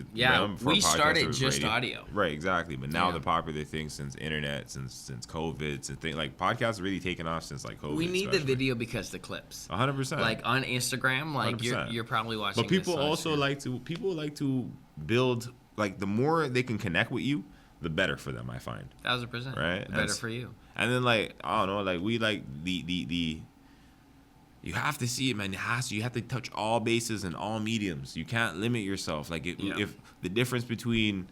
we started just audio. Right, exactly. But now the popular thing since internet, since COVID, since things like podcasts have really taken off since like COVID. We need the video because the clips. 100%. Like on Instagram, like 100%. you're probably watching. But people this on also screen. like to build, like the more they can connect with you, the better for them. I find. 1000%. Right. The better for you. And then like I don't know, like we like the. You have to see it, man. You have to touch all bases and all mediums. You can't limit yourself. Like if the difference between,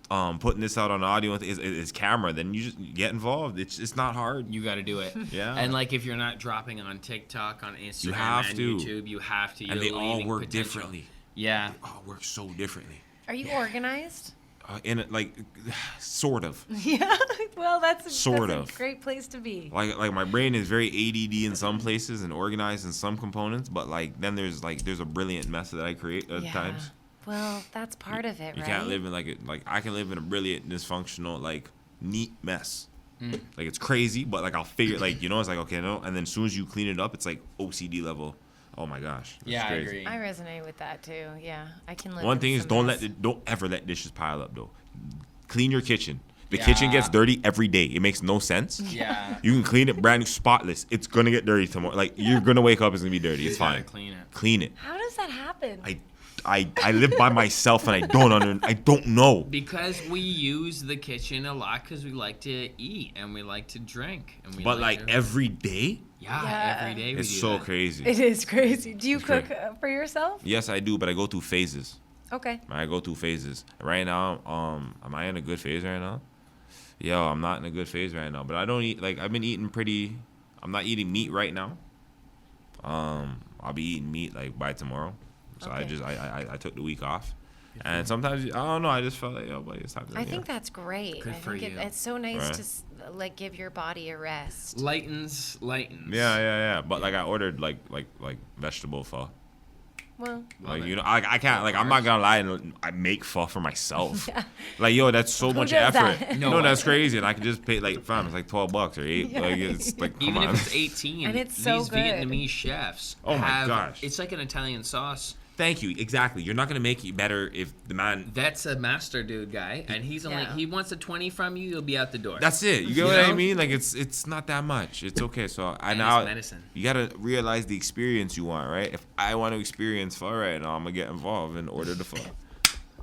putting this out on audio is camera, then you just get involved. It's not hard. You got to do it. Yeah. And like if you're not dropping on TikTok, on Instagram, You have and to. YouTube, you have to. And You're they all leaving work potential. differently. Yeah. All work so differently. Are you organized? In it, like, sort of. Yeah. Well, that's Sort a of. great place to be. Like my brain is very ADD in some places and organized in some components, but like then there's a brilliant mess that I create at times. Well, that's part of it, You right? can't live in like I can live in a brilliant, dysfunctional, like neat mess. Like it's crazy, but like I'll figure it's like okay, no, and then as soon as you clean it up, it's like OCD level. Oh my gosh. It's Yeah, I crazy. agree. I resonate with that too. Yeah, I can live. One in thing is some mess. don't ever let dishes pile up though. Clean your kitchen. The kitchen gets dirty every day. It makes no sense. Yeah. You can clean it brand new, spotless. It's gonna get dirty tomorrow. Like you're gonna wake up, it's gonna be dirty. It's fine. Clean it. Clean it. How does that happen? I live by myself and I don't know. Because we use the kitchen a lot because we like to eat and we like to drink and we. But like like to, every day, yeah, every day we it's do so that. crazy. It is crazy. Do you It's cook crazy. for yourself? Yes, I do, but I go through phases. Okay. I go through phases. Right now, am I in a good phase right now? Yo, I'm not in a good phase right now. But I don't eat I've been eating pretty. I'm not eating meat right now. I'll be eating meat like by tomorrow. So Okay. I took the week off. And sometimes I don't know. I just felt like it's time to. I think that's great. Good I for think you. it's so nice Right. to like give your body a rest. Lightens. Yeah. But like I ordered like vegetable pho. Well, Like I can't I'm not gonna lie and I make pho for myself. Yeah. Like yo, that's so much does effort. that? No, That's crazy. And I can just pay it's like $12 or $8. Yeah. Like it's like come Even on. if it's 18, And it's so these good. Vietnamese chefs Oh my have, gosh. it's like an Italian sauce. Thank you. Exactly. You're not gonna make it better if the man. That's a master dude guy, and he's only Yeah. he wants a 20 from you, you'll be out the door. That's it. You get You what I know? mean? Like it's not that much. It's okay. So I And now it's medicine. you gotta realize the experience you want, right? If I want to experience pho right now, I'm gonna get involved and order the pho.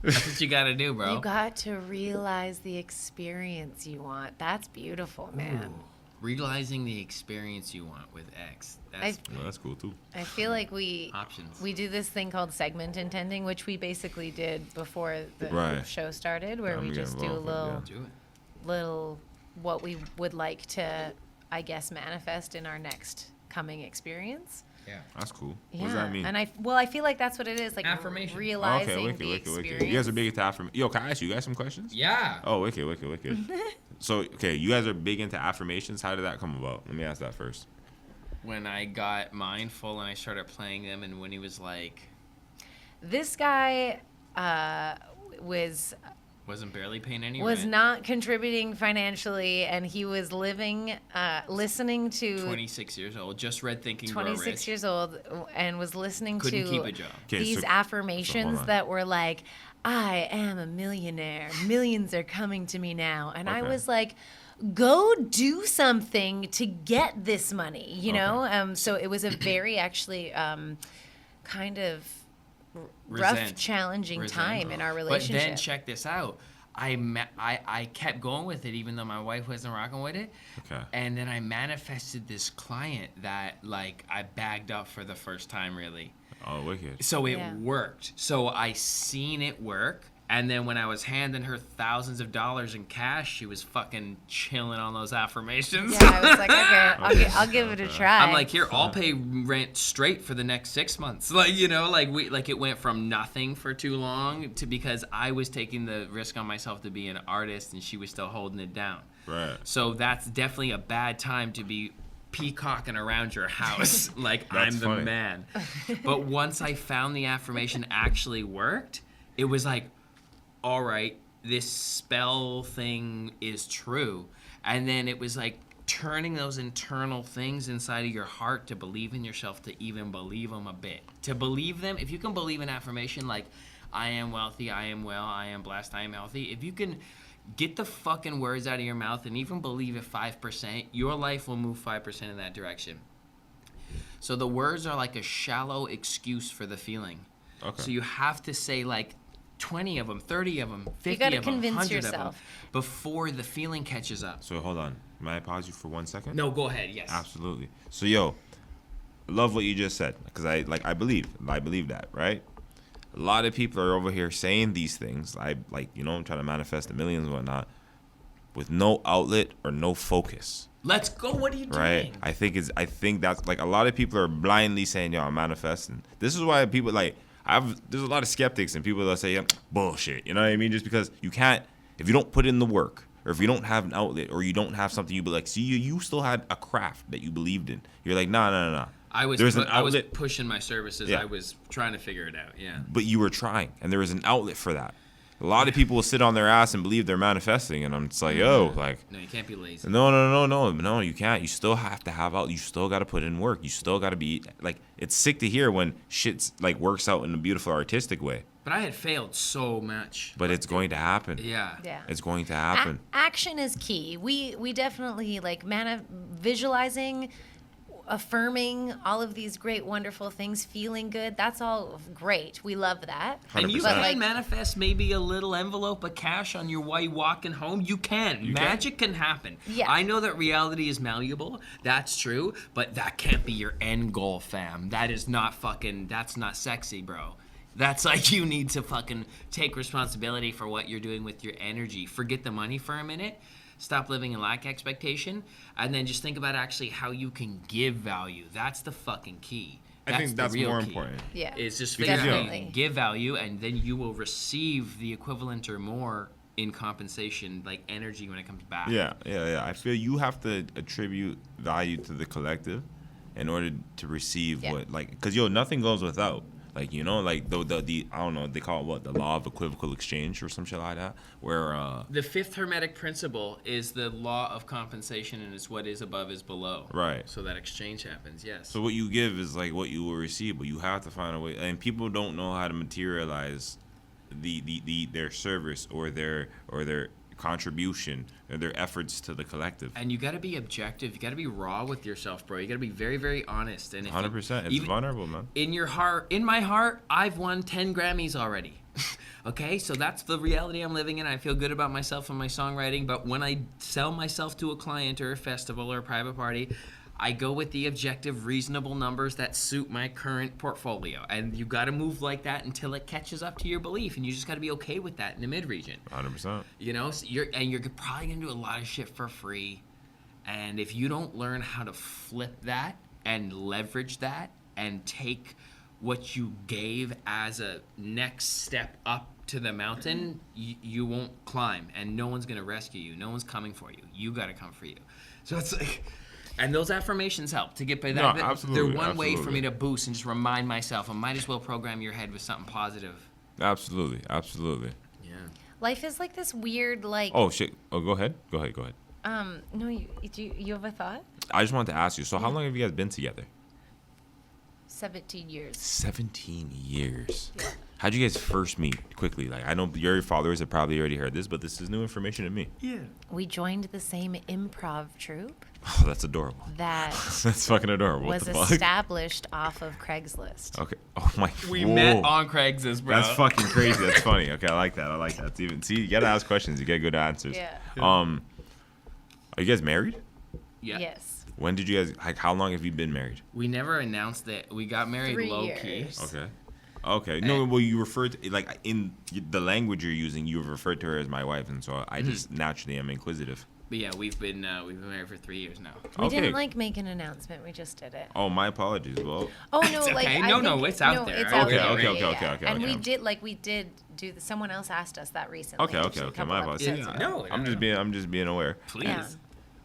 That's what you gotta do, bro. You got to realize the experience you want. That's beautiful, man. Realizing the experience you want with X. I Well, that's cool too. feel like we Options. do this thing called segment intending, which we basically did before the Right. show started, where I'm we getting just do a involved with it, little what we would like to, I guess, manifest in our next coming experience. Yeah. That's cool. Yeah, What does that mean? and I feel like that's what it is, like Affirmation. realizing Okay, wicked, the wicked, experience. wicked. You guys are big into affirmation. Yo, can I ask you guys some questions? Yeah. Oh, wicked, wicked, wicked. So, okay, you guys are big into affirmations. How did that come about? Let me ask that first. When I got mindful and I started playing them, and when he was like, This guy wasn't barely paying any was rent. not contributing financially, and he was living, listening to 26 years old, just read Thinking Grow 26 Rich. years old, and was listening Couldn't to keep a job. Okay, these so affirmations hold on. that were like, I am a millionaire. Millions are coming to me now. And I Okay. was like, go do something to get this money, you know? So it was a very actually kind of rough, Resent. challenging Resent. time in our But relationship. then check this out. I kept going with it even though my wife wasn't rocking with it. Okay. And then I manifested this client that like I bagged up for the first time really. Oh, wicked. So it Yeah. worked. So I seen it work. And then when I was handing her thousands of dollars in cash, she was fucking chilling on those affirmations. Yeah, I was like, okay, I'll give it a try. I'm like, here, I'll pay rent straight for the next 6 months. Like, you know, like it went from nothing for too long to because I was taking the risk on myself to be an artist and she was still holding it down. Right. So that's definitely a bad time to be peacocking around your house like That's I'm the funny. man. But once I found the affirmation actually worked, it was like, all right, this spell thing is true. And then it was like turning those internal things inside of your heart to believe in yourself, to even believe them a bit. To believe them, if you can believe an affirmation like, I am wealthy, I am well, I am blessed, I am healthy. If you can get the fucking words out of your mouth and even believe it 5%, your life will move 5% in that direction. So the words are like a shallow excuse for the feeling. Okay. So you have to say like 20 of them, 30 of them, 50 gotta of them, convince 100 of yourself. them before the feeling catches up. So hold on. May I pause you for 1 second? No, go ahead. Yes. Absolutely. So yo, love what you just said because I believe that, right? A lot of people are over here saying these things. I'm trying to manifest the millions and whatnot with no outlet or no focus. Let's go. What are you doing? Right. I think that's like a lot of people are blindly saying, yo, I'm manifesting. This is why people there's a lot of skeptics and people that say, yeah, bullshit. You know what I mean? Just because you can't, if you don't put in the work, or if you don't have an outlet, or you don't have something you be like, see, you still had a craft that you believed in. You're like, no. I was pushing my services. Yeah. I was trying to figure it out. Yeah. But you were trying, and there was an outlet for that. A lot of people will sit on their ass and believe they're manifesting, and I'm just like, yo, like, No, you can't be lazy. no, you can't. You still have to have out. You still got to put in work. You still got to be like. It's sick to hear when shit's like works out in a beautiful artistic way, But I had failed so much. but it's going to happen. Yeah. Yeah. It's going to happen. Action is key. We definitely like visualizing, affirming all of these great, wonderful things, feeling good. That's all great. We love that. And you 100%. can manifest maybe a little envelope of cash on your way walking home. You can. Magic can happen. Yeah. I know that reality is malleable. That's true. But that can't be your end goal, fam. That is not that's not sexy, bro. That's like you need to fucking take responsibility for what you're doing with your energy. Forget the money for a minute. Stop living in lack expectation. And then just think about actually how you can give value. That's the fucking key. I think that's the real more key. important. Yeah. It's just figure out how you Definitely. can give value, and then you will receive the equivalent or more in compensation, like energy when it comes back. Yeah. I feel you have to attribute value to the collective in order to receive because nothing goes without. Like, like the I don't know, they call it what, the law of equivocal exchange or some shit like that, where The fifth hermetic principle is the law of compensation, and it's what is above is below. Right. So that exchange happens, yes. so what you give is like what you will receive, but you have to find a way, and people don't know how to materialize their service or their contribution or their efforts to the collective. And you got to be objective. You got to be raw with yourself, bro. You got to be very, very honest. And if 100%. It's vulnerable, man. In my heart, I've won 10 Grammys already. Okay, so that's the reality I'm living in. I feel good about myself and my songwriting, but when I sell myself to a client or a festival or a private party, I go with the objective, reasonable numbers that suit my current portfolio. And you got to move like that until it catches up to your belief, and you just got to be okay with that in the mid-region. 100%. You know, so you're probably going to do a lot of shit for free. And if you don't learn how to flip that and leverage that and take what you gave as a next step up to the mountain, you won't climb, and no one's going to rescue you. No one's coming for you. You got to come for you. So it's like, and those affirmations help to get by that. No, absolutely, They're one way for absolutely. me to boost and just remind myself I might as well program your head with something positive. Absolutely. Absolutely. Yeah. Life is like this weird, like. Oh, shit. Oh, go ahead. Go ahead. No, you have a thought? I just wanted to ask you, so how long have you guys been together? 17 years. 17 years. How'd you guys first meet? Quickly, like I know your followers have probably already heard this, but this is new information to me. Yeah. We joined the same improv troupe Oh, that's adorable. that That's fucking adorable. What was the fuck? established off of Craigslist. Okay. Oh my. We whoa. met on Craigslist, bro. That's fucking crazy. That's funny. Okay, I like that. It's even. See, you gotta ask questions. You get good answers. Yeah. Are you guys married? Yeah. Yes. When did you guys? Like, how long have you been married? We never announced that we got married 3 low years. key. Okay. Okay. No, well, you referred to, like, in the language you're using, you referred to her as my wife, and so I just naturally am inquisitive. But yeah, we've been married for 3 years now. We Okay. didn't like make an announcement. We just did it. Oh, my apologies. Well, Oh no, It's like okay. I No, think, it's out there. It's Okay, out there. okay, Yeah, okay, yeah, okay, yeah. okay, And okay. we did do. Someone else asked us that recently. okay. actually, a couple My apologies. episodes Yeah. ago. No, I'm just being aware. Please. Yeah.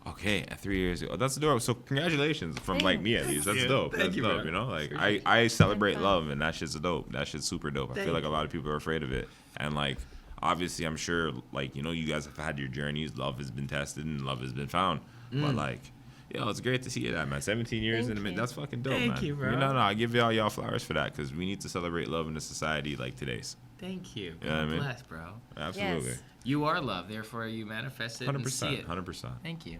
Okay, 3 years ago. That's adorable. So congratulations from like me at least. That's Yeah, dope. thank That's you, dope. man. You know, like Appreciate I celebrate fun. love, and that shit's dope. That shit's super dope. I feel like a lot of people are afraid of it, and like obviously I'm sure like you know you guys have had your journeys. Love has been tested and love has been found. But like, yo, it's great to see you that man. 17 years Thank in a minute. you. That's fucking dope, Thank man. you, bro. No, I give y'all flowers for that because we need to celebrate love in a society like today's. Thank you. You know what I mean? Bless, bro. Absolutely. Yes. You are love, therefore you manifest it and see 100%. it. 100%. Thank you.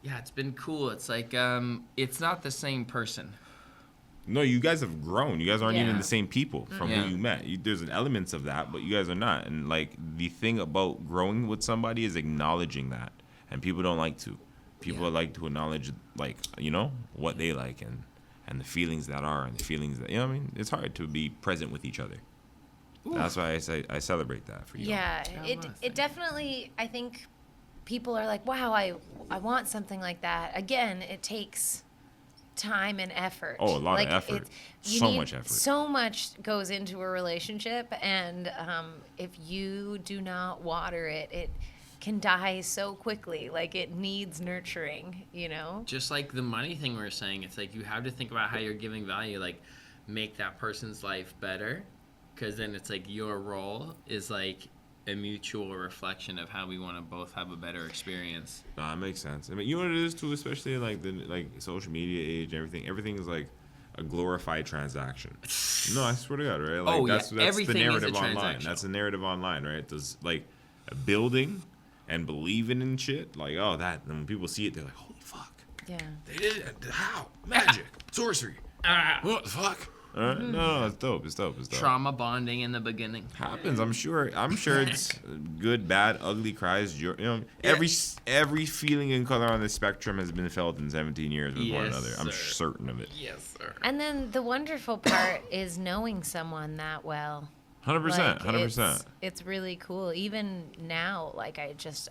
Yeah, it's been cool. It's like it's not the same person. No, you guys have grown. You guys aren't even Yeah. the same people from Yeah. who you met. There's elements of that, but you guys are not. And like the thing about growing with somebody is acknowledging that, and people don't like to. People Yeah. like to acknowledge like you know what they like and the feelings that are and the feelings that you know what I mean. It's hard to be present with each other. That's why I say I celebrate that for you. Yeah, Yeah, it well, thanks. it definitely. I think people are like, wow, I want something like that. Again, it takes time and effort. Oh, a lot of Like, effort. you So need- much effort. So much goes into a relationship, and if you do not water it, it can die so quickly. Like it needs nurturing. You know. Just like the money thing we were saying, it's like you have to think about how you're giving value, like make that person's life better, because then it's like your role is like a mutual reflection of how we want to both have a better experience. No, that makes sense. I mean, you know what it is too, especially in like the social media age and everything. Everything is like a glorified transaction. No, I swear to God, right? Like Oh, yeah. that's the Everything is a narrative online. transaction. That's the narrative online, right? Does like building and believing in shit. Like, oh, that. And when people see it, they're like, holy fuck, Yeah. they did it. How? Magic, sorcery. What the fuck? All right? No, it's dope. It's dope. It's dope. Trauma bonding in the beginning. Happens. I'm sure it's good, bad, ugly cries. You know, every feeling and color on the spectrum has been felt in 17 years with one Yes, another. I'm sir. certain of it. Yes, sir. And then the wonderful part is knowing someone that well. 100%. Like, 100%. It's really cool. Even now, like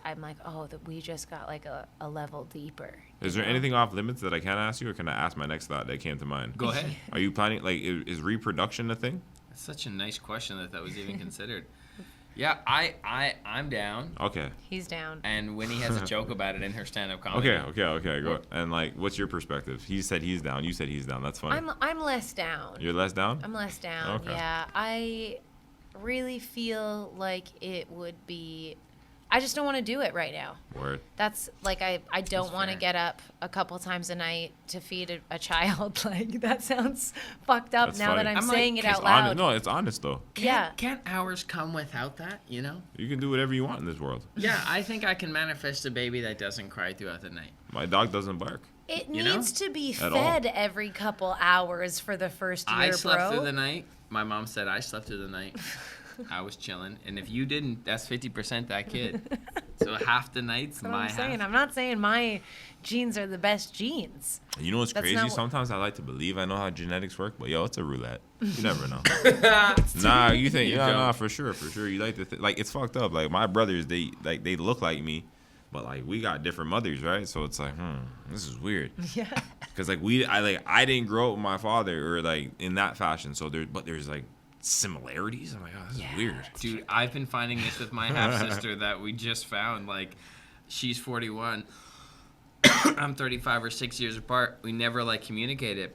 I'm like, oh, that we just got like a level deeper. Is there anything off limits that I can't ask you, or can I ask my next thought that came to mind? Go ahead. Are you planning like is reproduction a thing? That's such a nice question that was even considered. Yeah, I'm down. Okay. He's down. And Winnie has a joke about it in her stand-up comedy. Okay. Go. And like, what's your perspective? He said he's down. You said he's down. That's funny. I'm less down. You're less down? I'm less down. Okay. Yeah, I really feel like it would be. I just don't want to do it right now. Word. That's like I don't want to fair. get up a couple times a night to feed a child. Like that sounds fucked up That's now funny. that I'm I'm like, saying it It's out loud. honest. No, it's honest though. Yeah. Can't hours come without that, you know? You can do whatever you want in this world. Yeah, I think I can manifest a baby that doesn't cry throughout the night. My dog doesn't bark. It You know? needs to be At all. fed every couple hours for the first year, I slept bro. through the night. My mom said I slept through the night. I was chilling. And if you didn't, that's 50% that kid. So half the nights, That's what my I'm saying. half. I'm not saying my genes are the best genes. You know what's That's crazy? not what- Sometimes I like to believe I know how genetics work, but yo, it's a roulette. You never know. Nah, you think? You Yeah, don't. nah, for sure. You like to like it's fucked up. Like my brothers, they look like me, but like we got different mothers, right? So it's like, this is weird. Yeah. Because I didn't grow up with my father or like in that fashion. So there's like similarities. I'm like, oh, this is weird. Dude, I've been finding this with my half sister that we just found. Like, she's 41. I'm 35 or 6 years apart. We never like communicated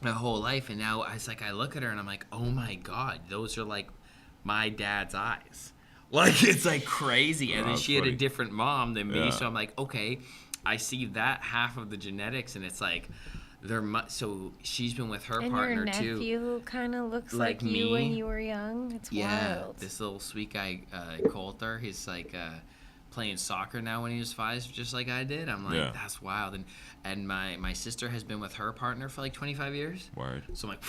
my whole life, and now I look at her and I'm like, oh my god, those are like my dad's eyes. Like, it's like crazy. And then that's she had a funny. different mom than me, Yeah. so I'm like, okay, I see that half of the genetics, and it's like so she's been with her And partner your too. nephew kind of looks Like like you when me. you were young. It's Yeah, wild. this little sweet guy, Coulter, he's like playing soccer now when he was 5, just like I did. I'm like, Yeah. that's wild. And my sister has been with her partner for like 25 years. Word. So I'm like,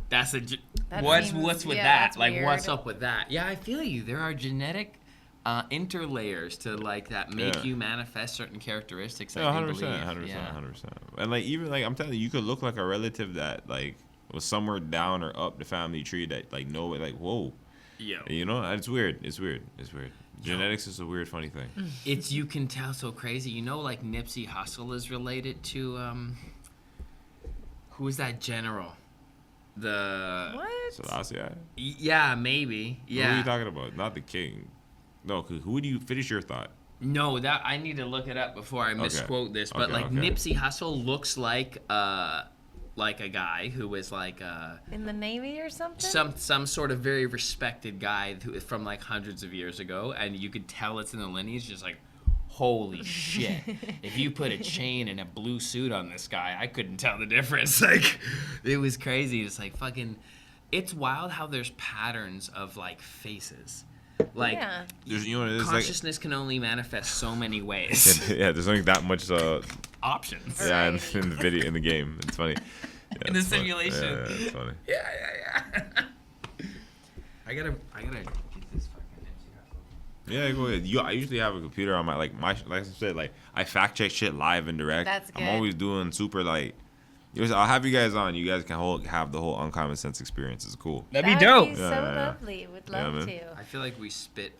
that's That what's seems- with yeah, that? that's Like, what's weird. up with that? Yeah, I feel you. There are genetic interlayers to like that make Yeah. you manifest certain characteristics. Yeah, I do 100%, believe. 100%, Yeah. 100%. And like even like I'm telling you, you could look like a relative that like was somewhere down or up the family tree that like nobody like whoa. Yo. You know, it's weird. It's weird. Genetics is a weird, funny thing. It's, you can tell so crazy. You know, like Nipsey Hussle is related to who is that general? What? So that's yeah. Yeah, maybe. Who are Yeah. you talking about? Not the king. No, 'cause who do you finish your thought? No, that I need to look it up before I misquote this. But Okay, like okay. Nipsey Hussle looks like a guy who was like In the Navy or something? some sort of very respected guy from like hundreds of years ago, and you could tell it's in the lineage. Just like, holy shit! If you put a chain and a blue suit on this guy, I couldn't tell the difference. Like, it was crazy. It's like fucking. It's wild how there's patterns of like faces. Like, Yeah. There's there's like consciousness can only manifest so many ways. yeah, there's only that much Options. yeah in Right. the video in the game. It's funny. Yeah, In the it's funny. simulation. Yeah, it's funny. Yeah. I gotta get this fucking Nipsey Hussle. Yeah, go ahead. I usually have a computer on like I said, like I fact check shit live and direct. That's I'm good. always doing super like. I'll have you guys on. You guys can have the whole uncommon sense experience. It's cool. That'd be That'd dope. be so Yeah. lovely. Would love man. to. I feel like we spit.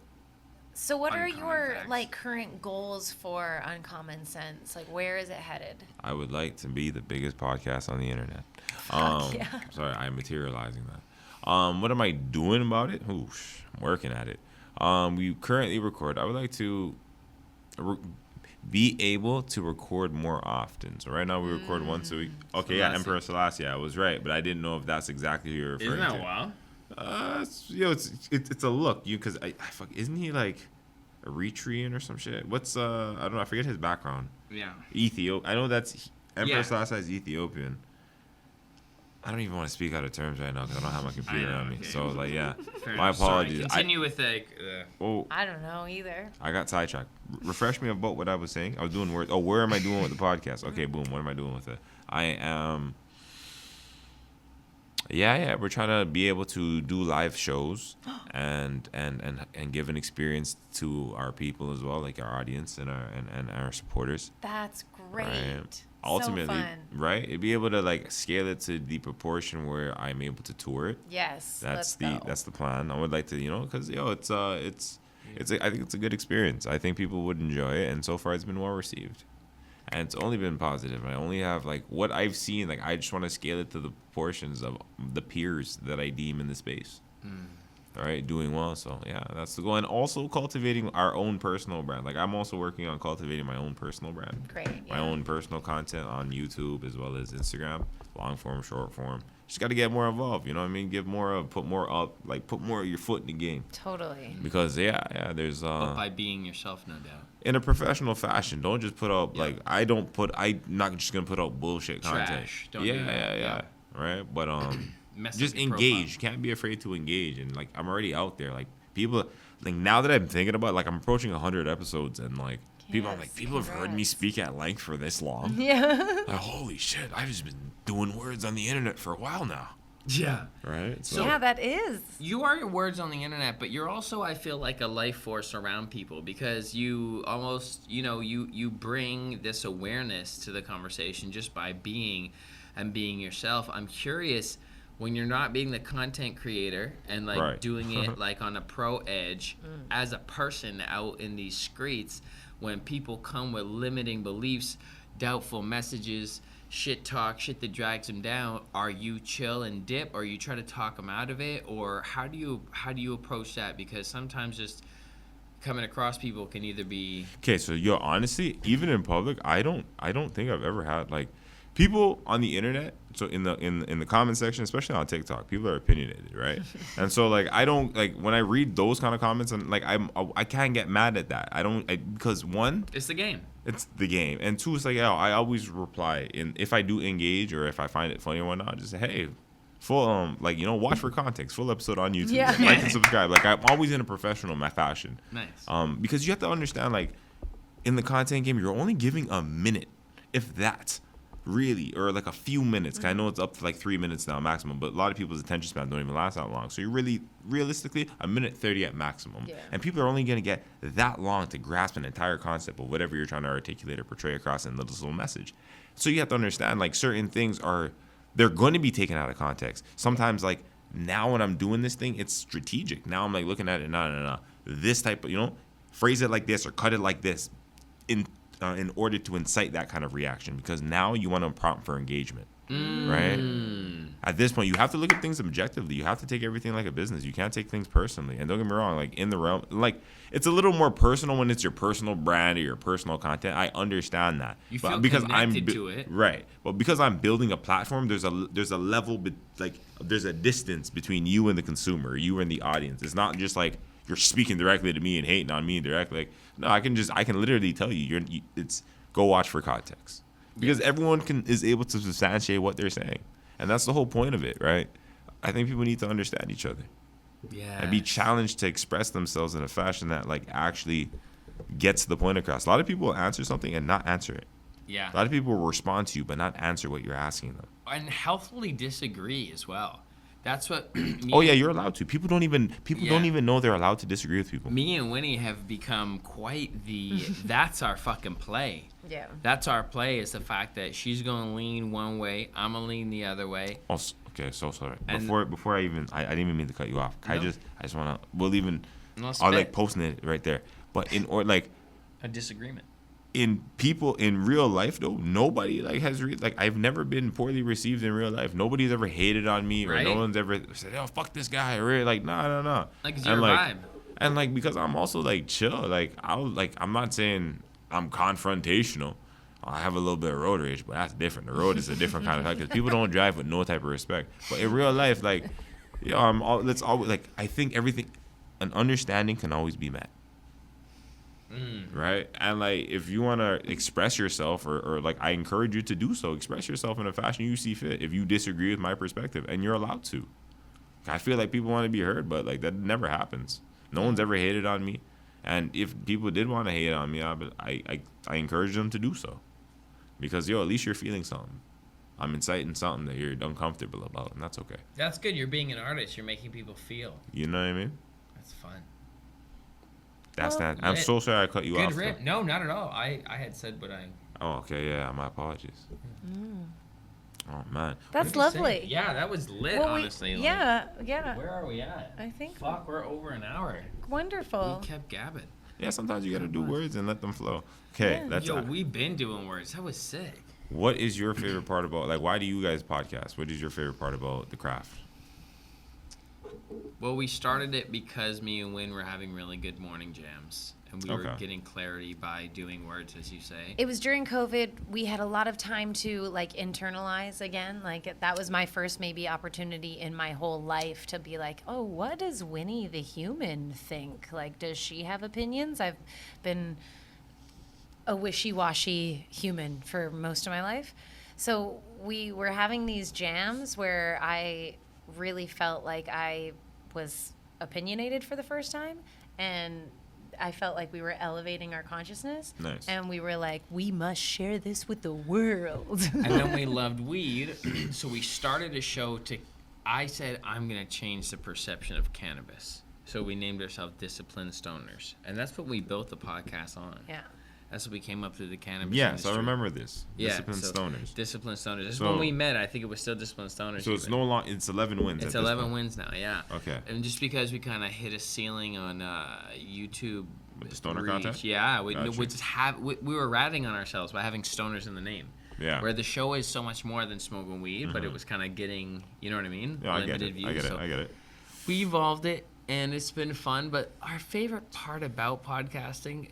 So what are Uncommon your facts. like current goals for Uncommon Sense? Like where is it headed? I would like to be the biggest podcast on the internet. yeah. Sorry, I'm materializing that. What am I doing about it? Oosh, I'm working at it. We currently record. I would like to be able to record more often. So right now we record once a week. Okay, yeah, Selassie. Emperor Selassie. I was right, but I didn't know if that's exactly who you're referring Isn't that to. wild? It's a look. Because I fuck, isn't he like Eritrean or some shit? What's I don't know. I forget his background. Yeah. Ethiopia. I know that's Emperor Yeah. Selassie is Ethiopian. I don't even want to speak out of terms right now because I don't have my computer know, on me. okay. So like, yeah, Fair my enough. Sorry, apologies. Continue with like. Oh, I don't know either. I got sidetracked. Refresh me about what I was saying. I was doing words. Oh, where am I doing with the podcast? Okay, boom. What am I doing with it? I am. Yeah. We're trying to be able to do live shows and give an experience to our people as well, like our audience and our supporters. That's great. Right. So Ultimately, fun. right? It'd be able to like scale it to the proportion where I'm able to tour it. Yes. That's let's go. the plan. I would like to, because I think it's a good experience. I think people would enjoy it, and so far it's been well received, and it's only been positive. I only have like what I've seen. Like I just want to scale it to the proportions of the peers that I deem in the space. All right, doing well. So yeah, that's the goal, and also cultivating our own personal brand. Like I'm also working on cultivating my own personal brand. Great. My yeah. own personal content on YouTube as well as Instagram, long form, short form. Just got to get more involved. You know what I mean? Give more of, put more up, like put more of your foot in the game. Totally. Because there's But by being yourself, no doubt. in a professional fashion. Don't just put out like I'm not just gonna put out bullshit content. Trash. Don't yeah, do that. yeah. Right, but Mess up just your engage. Can't be afraid to engage. And like I'm already out there. Like people, like now that I'm thinking about, like I'm approaching 100 episodes, and like people, I'm Yes, like people have heard me congrats. speak at length for this long. Yeah. Like, holy shit, I've just been doing words on the internet for a while now. Yeah. right? So- Yeah, that is. You are your words on the internet, but you're also, I feel like, a life force around people because you almost, you bring this awareness to the conversation just by being yourself. I'm curious, when you're not being the content creator and like Right. doing it like on a pro edge as a person out in these streets, when people come with limiting beliefs, doubtful messages, shit talk, shit that drags them down, are you chill and dip, or you try to talk them out of it, or how do you approach that? Because sometimes just coming across people can either be Okay, so yo, honestly, even in public, I don't think I've ever had like people on the internet. So in the comment section, especially on TikTok, people are opinionated, right? And so like I don't like when I read those kind of comments, and like I can't get mad at that. Because one, it's the game. it's the game, and two, it's like I always reply, and if I do engage or if I find it funny or whatnot, just say, hey, full watch for context, full episode on YouTube, Yeah. like and subscribe. Like I'm always in a professional fashion. Nice. Because you have to understand, like in the content game, you're only giving a minute, if that, really, or like a few minutes. 'Cause I know it's up to like 3 minutes now maximum, but a lot of people's attention span don't even last that long. So you're really, realistically, a minute 30 at maximum. Yeah. And people are only going to get that long to grasp an entire concept of whatever you're trying to articulate or portray across in this little message. So you have to understand, like certain things they're going to be taken out of context. Sometimes, like now when I'm doing this thing, it's strategic. Now I'm like looking at it, no. This type of, phrase it like this or cut it like this in order to incite that kind of reaction, because now you want to prompt for engagement, right? At this point, you have to look at things objectively. You have to take everything like a business. You can't take things personally. And don't get me wrong, like in the realm, like it's a little more personal when it's your personal brand or your personal content. I understand that. You feel because connected to it. Right. But because I'm building a platform, there's a level, there's a distance between you and the consumer, you and the audience. It's not just like you're speaking directly to me and hating on me directly. Like, no, I can literally tell you, it's go watch for context, because everyone is able to substantiate what they're saying, and that's the whole point of it, right? I think people need to understand each other, and be challenged to express themselves in a fashion that like actually gets the point across. A lot of people will answer something and not answer it. Yeah. A lot of people will respond to you but not answer what you're asking them. And healthily disagree as well. That's what. Oh yeah, you're allowed to. People don't even know they're allowed to disagree with people. Me and Winnie have become quite the. That's our fucking play. Yeah. That's our play, is the fact that she's gonna lean one way, I'm gonna lean the other way. Oh, okay, so sorry. And- Before I didn't even mean to cut you off. No. I just wanna. We'll even. No, I'll spit. like posting it right there. But A disagreement. in real life though, nobody I've never been poorly received in real life. Nobody's ever hated on me, or Right. no one's ever said, "Oh, fuck this guy," or like, no. Like, it's And, your like, vibe. And like, because I'm also like chill. Like I'm not saying I'm confrontational. I have a little bit of road rage, but that's different. The road is a different kind of fact, because people don't drive with no type of respect. But in real life, like, let's always like. I think an understanding can always be met. Right? And like, if you want to express yourself, or like, I encourage you to do so. Express yourself in a fashion you see fit. If you disagree with my perspective, and you're allowed to. I feel like people want to be heard, but like that never happens. No one's ever hated on me, and if people did want to hate on me, I encourage them to do so, because at least you're feeling something. I'm inciting something that you're uncomfortable about, and that's okay. That's good. You're being an artist. You're making people feel. You know what I mean? That's fun. That's Well, that. I'm so sorry I cut you Good off. rip. No, not at all. I had said what I. Oh, okay, yeah. My apologies. Oh man. That's What'd you say? lovely. Yeah, that was lit. Well, honestly. Like, yeah. where are we at? I think Fuck, we're over an hour. wonderful. We kept gabbing. Yeah, sometimes you gotta do words and let them flow. Okay, Yeah. that's Yo, we've been doing words. That was sick. what is your favorite part about, like, why do you guys podcast? What is your favorite part about the craft? Well, we started it because me and Win were having really good morning jams. And we were Okay. getting clarity by doing words, as you say. It was during COVID. We had a lot of time to like internalize again. Like that was my first maybe opportunity in my whole life to be like, oh, what does Winnie the human think? Like, does she have opinions? I've been a wishy-washy human for most of my life. So we were having these jams where I really felt like I was opinionated for the first time, and I felt like we were elevating our consciousness. Nice. And we were like, we must share this with the world. And then we loved weed, so we started a show I said I'm gonna change the perception of cannabis. So we named ourselves Disciplined Stoners, and that's what we built the podcast on. Yeah. That's what we came up through the cannabis Yes, industry. I remember this. Yeah, Disciplined Stoners. Disciplined Stoners. This is So- when we met. I think it was still Disciplined Stoners. So it's even. no long. It's 11 wins. It's at this 11 point. wins now, yeah. Okay. And just because we kind of hit a ceiling on YouTube With the stoner reach, content? yeah, we Gotcha. just we were ratting on ourselves by having stoners in the name. Yeah. Where the show is so much more than smoking weed, but it was kind of getting, you know what I mean? Yeah, I get Limited it. views. I get it. So I get it. we evolved it, and it's been fun. But our favorite part about podcasting,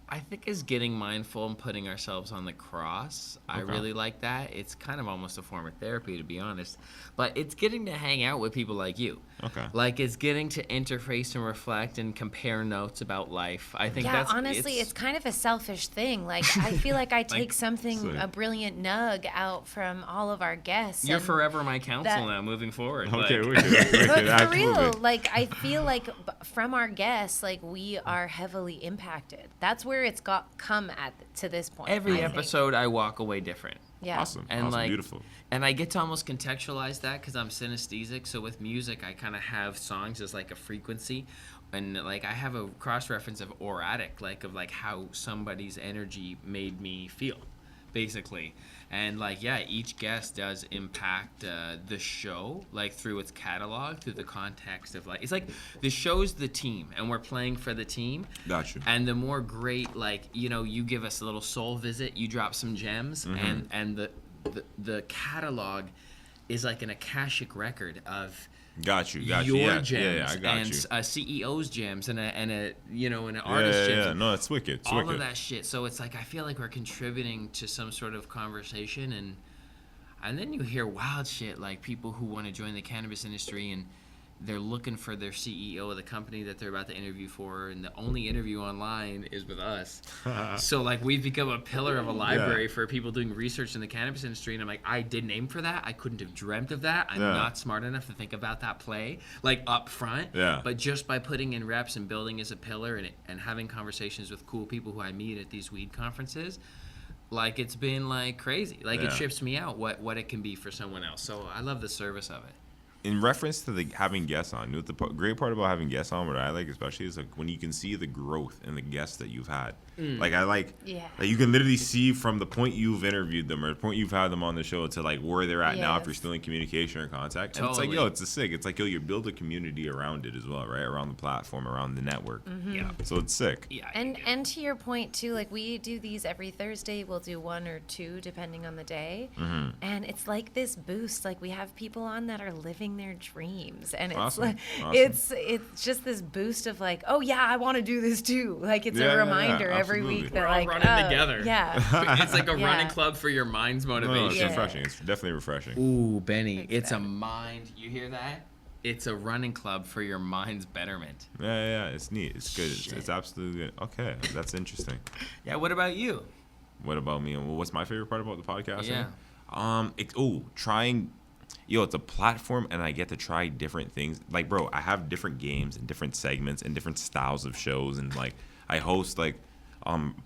I think, is getting mindful and putting ourselves on the cross. I Okay. really like that. It's kind of almost a form of therapy, to be honest. But it's getting to hang out with people like you. Okay. Like, it's getting to interface and reflect and compare notes about life. I think Yeah, that's honestly, it's kind of a selfish thing. Like, I feel like I take something, Sick. a brilliant nug out from all of our guests. You're and- forever my counsel that- now, moving forward. Okay, Like, wicked, But for absolutely. real, like, I feel like from our guests, like, we are heavily impacted. That's where it's come to this point. every I think. episode, I walk away different. Yeah. Awesome. And awesome. like, Beautiful. And I get to almost contextualize that because I'm synesthetic. So with music, I kind of have songs as like a frequency, and like I have a cross reference of auratic, like of like how somebody's energy made me feel, basically. And like, yeah, each guest does impact the show, like through its catalog, through the context of like, it's like the show's the team, and we're playing for the team. Got you. And the more great, like, you know, you give us a little soul visit, you drop some gems, and the catalog is like an akashic record of Got you. your Yeah, gems yeah, I got and you. a CEO's gems and a you know, an Yeah, artist's yeah, gems. yeah. No, it's wicked. It's all wicked. of that shit. So it's like I feel like we're contributing to some sort of conversation, and then you hear wild shit like people who want to join the cannabis industry and they're looking for their CEO of the company that they're about to interview for, and the only interview online is with us. So like we've become a pillar of a library for people doing research in the cannabis industry, and I'm like, I didn't aim for that. I couldn't have dreamt of that. I'm Yeah. not smart enough to think about that play like up front. Yeah. But just by putting in reps and building as a pillar and having conversations with cool people who I meet at these weed conferences, like it's been like crazy. Like it Yeah. trips me out what it can be for someone else. So I love the service of it. In reference to the having guests on, you know, the great part about having guests on, what I like especially, is like when you can see the growth in the guests that you've had. Like I like, Yeah. like you can literally see from the point you've interviewed them or the point you've had them on the show to like where they're at now if Yes. you're still in communication or contact. And it's like, Totally. yo, it's a sick. It's like, yo, you build a community around it as well, right? Around the platform, around the network. Yeah. So it's sick. Yeah. And to your point too, like we do these every Thursday. We'll do one or two depending on the day, and it's like this boost. Like we have people on that are living their dreams, and it's Awesome. like Awesome. it's just this boost of like, oh yeah, I want to do this too. Like it's Yeah, yeah, a yeah, reminder every absolutely. week that We're all like running oh, together. Yeah. It's like a Yeah. running club for your mind's No, it's motivation. refreshing. It's definitely refreshing. Ooh, Benny, it's a Exactly. mind. You hear that? It's a running club for your mind's betterment. Yeah, yeah, yeah, it's neat. It's good. It's Shit. absolutely good. Okay, that's interesting. Yeah. What about you? What about me? And what's my favorite part about the podcast? Yeah. Trying. Yo, it's a platform, and I get to try different things. Like, bro, I have different games and different segments and different styles of shows, and like, I host like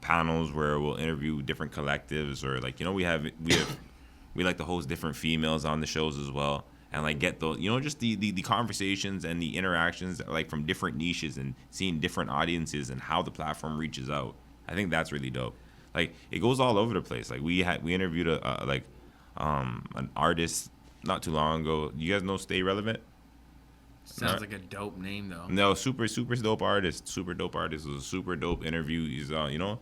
panels where we'll interview different collectives, or like, you know, we like to host different females on the shows as well, and like get those, you know, just the conversations and the interactions like from different niches and seeing different audiences and how the platform reaches out. I think that's really dope. Like it goes all over the place. Like we interviewed an artist not too long ago. You guys know Stay Relevant? Sounds like a dope name though. No, super dope artist. Super dope artist. It was a super dope interview. He's you know,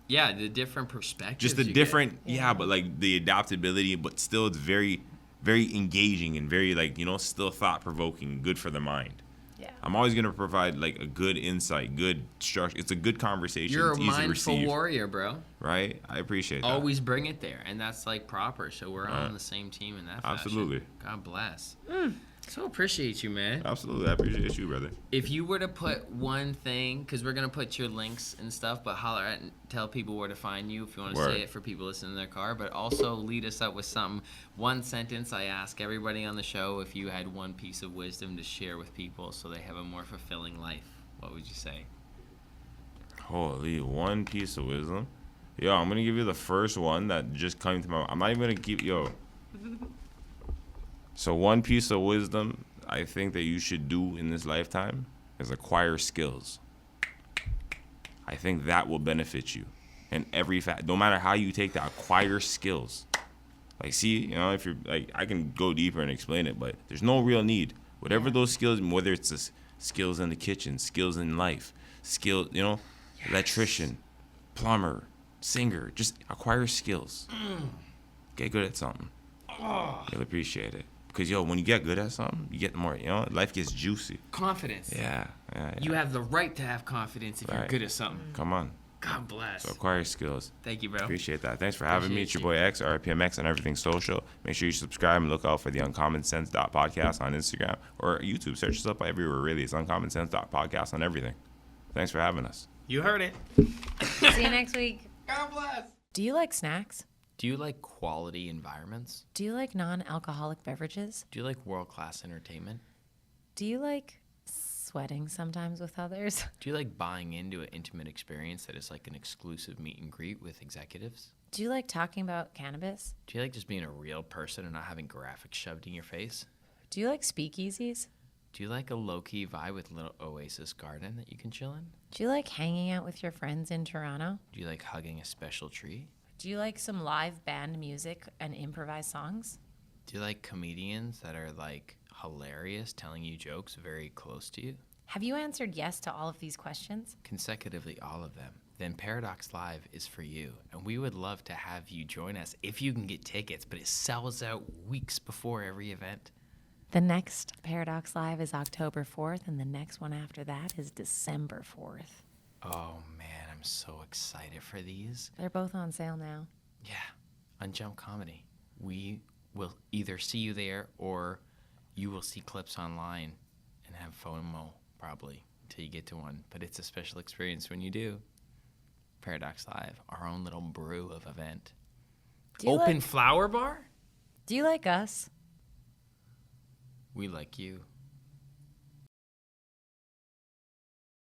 Yeah, the different perspectives. just the you different but like the adaptability, but still it's very engaging and very like, you know, still thought provoking, good for the mind. Yeah. I'm always gonna provide like a good insight, good structure. It's a good Get. conversation. You're it's a easy to mindful receive, warrior, bro. right? I appreciate that. Always bring it there, and that's like proper. So we're all on the same team in that fashion. Absolutely. God bless. So appreciate you, man. Absolutely, I appreciate you, brother. If you were to put one thing, because we're gonna put your links and stuff, but holler at and tell people where to find you if you want to Word. say it for people listening in their car. But also lead us up with something. One sentence. I ask everybody on the show if you had one piece of wisdom to share with people so they have a more fulfilling life. What would you say? Holy, one piece of wisdom. Yo, I'm gonna give you the first one that just came to my. I'm not even gonna keep. Yo, So one piece of wisdom I think that you should do in this lifetime is acquire skills. I think that will benefit you in every fact. No matter how you take that, acquire skills. Like, see, you know, if you're like, I can go deeper and explain it, but there's no real need. Whatever those skills, whether it's the skills in the kitchen, skills in life, you know, electrician, plumber, singer, just acquire skills. Get good at something. You'll appreciate it. Because, when you get good at something, you get more, life gets juicy. Confidence. Yeah. You have the right to have confidence if you're good at something. Come on. God bless. So acquire skills. Thank you, bro. Appreciate that. Thanks for having me. It's your boy Appreciate X, RPMX, on everything social. Make sure you subscribe and look out for the uncommonsense.podcast on Instagram or YouTube. Search us up everywhere, really. It's uncommonsense.podcast on everything. Thanks for having us. You heard it. See you next week. God bless. Do you like snacks? Do you like quality environments? Do you like non-alcoholic beverages? Do you like world-class entertainment? Do you like sweating sometimes with others? Do you like buying into an intimate experience that is like an exclusive meet and greet with executives? Do you like talking about cannabis? Do you like just being a real person and not having graphics shoved in your face? Do you like speakeasies? Do you like a low-key vibe with a little oasis garden that you can chill in? Do you like hanging out with your friends in Toronto? Do you like hugging a special tree? Do you like some live band music and improvised songs? Do you like comedians that are like hilarious, telling you jokes very close to you? Have you answered yes to all of these questions? Consecutively, all of them. Then Paradox Live is for you, and we would love to have you join us if you can get tickets, but it sells out weeks before every event. The next Paradox Live is October 4th, and the next one after that is December 4th. Oh man, I'm so excited for these. They're both on sale now. Yeah, on Jump Comedy. We will either see you there or you will see clips online and have FOMO probably until you get to one. But it's a special experience when you do. Paradox Live, our own little brew of event. Do you Open like, flower bar? do you like us? We like you.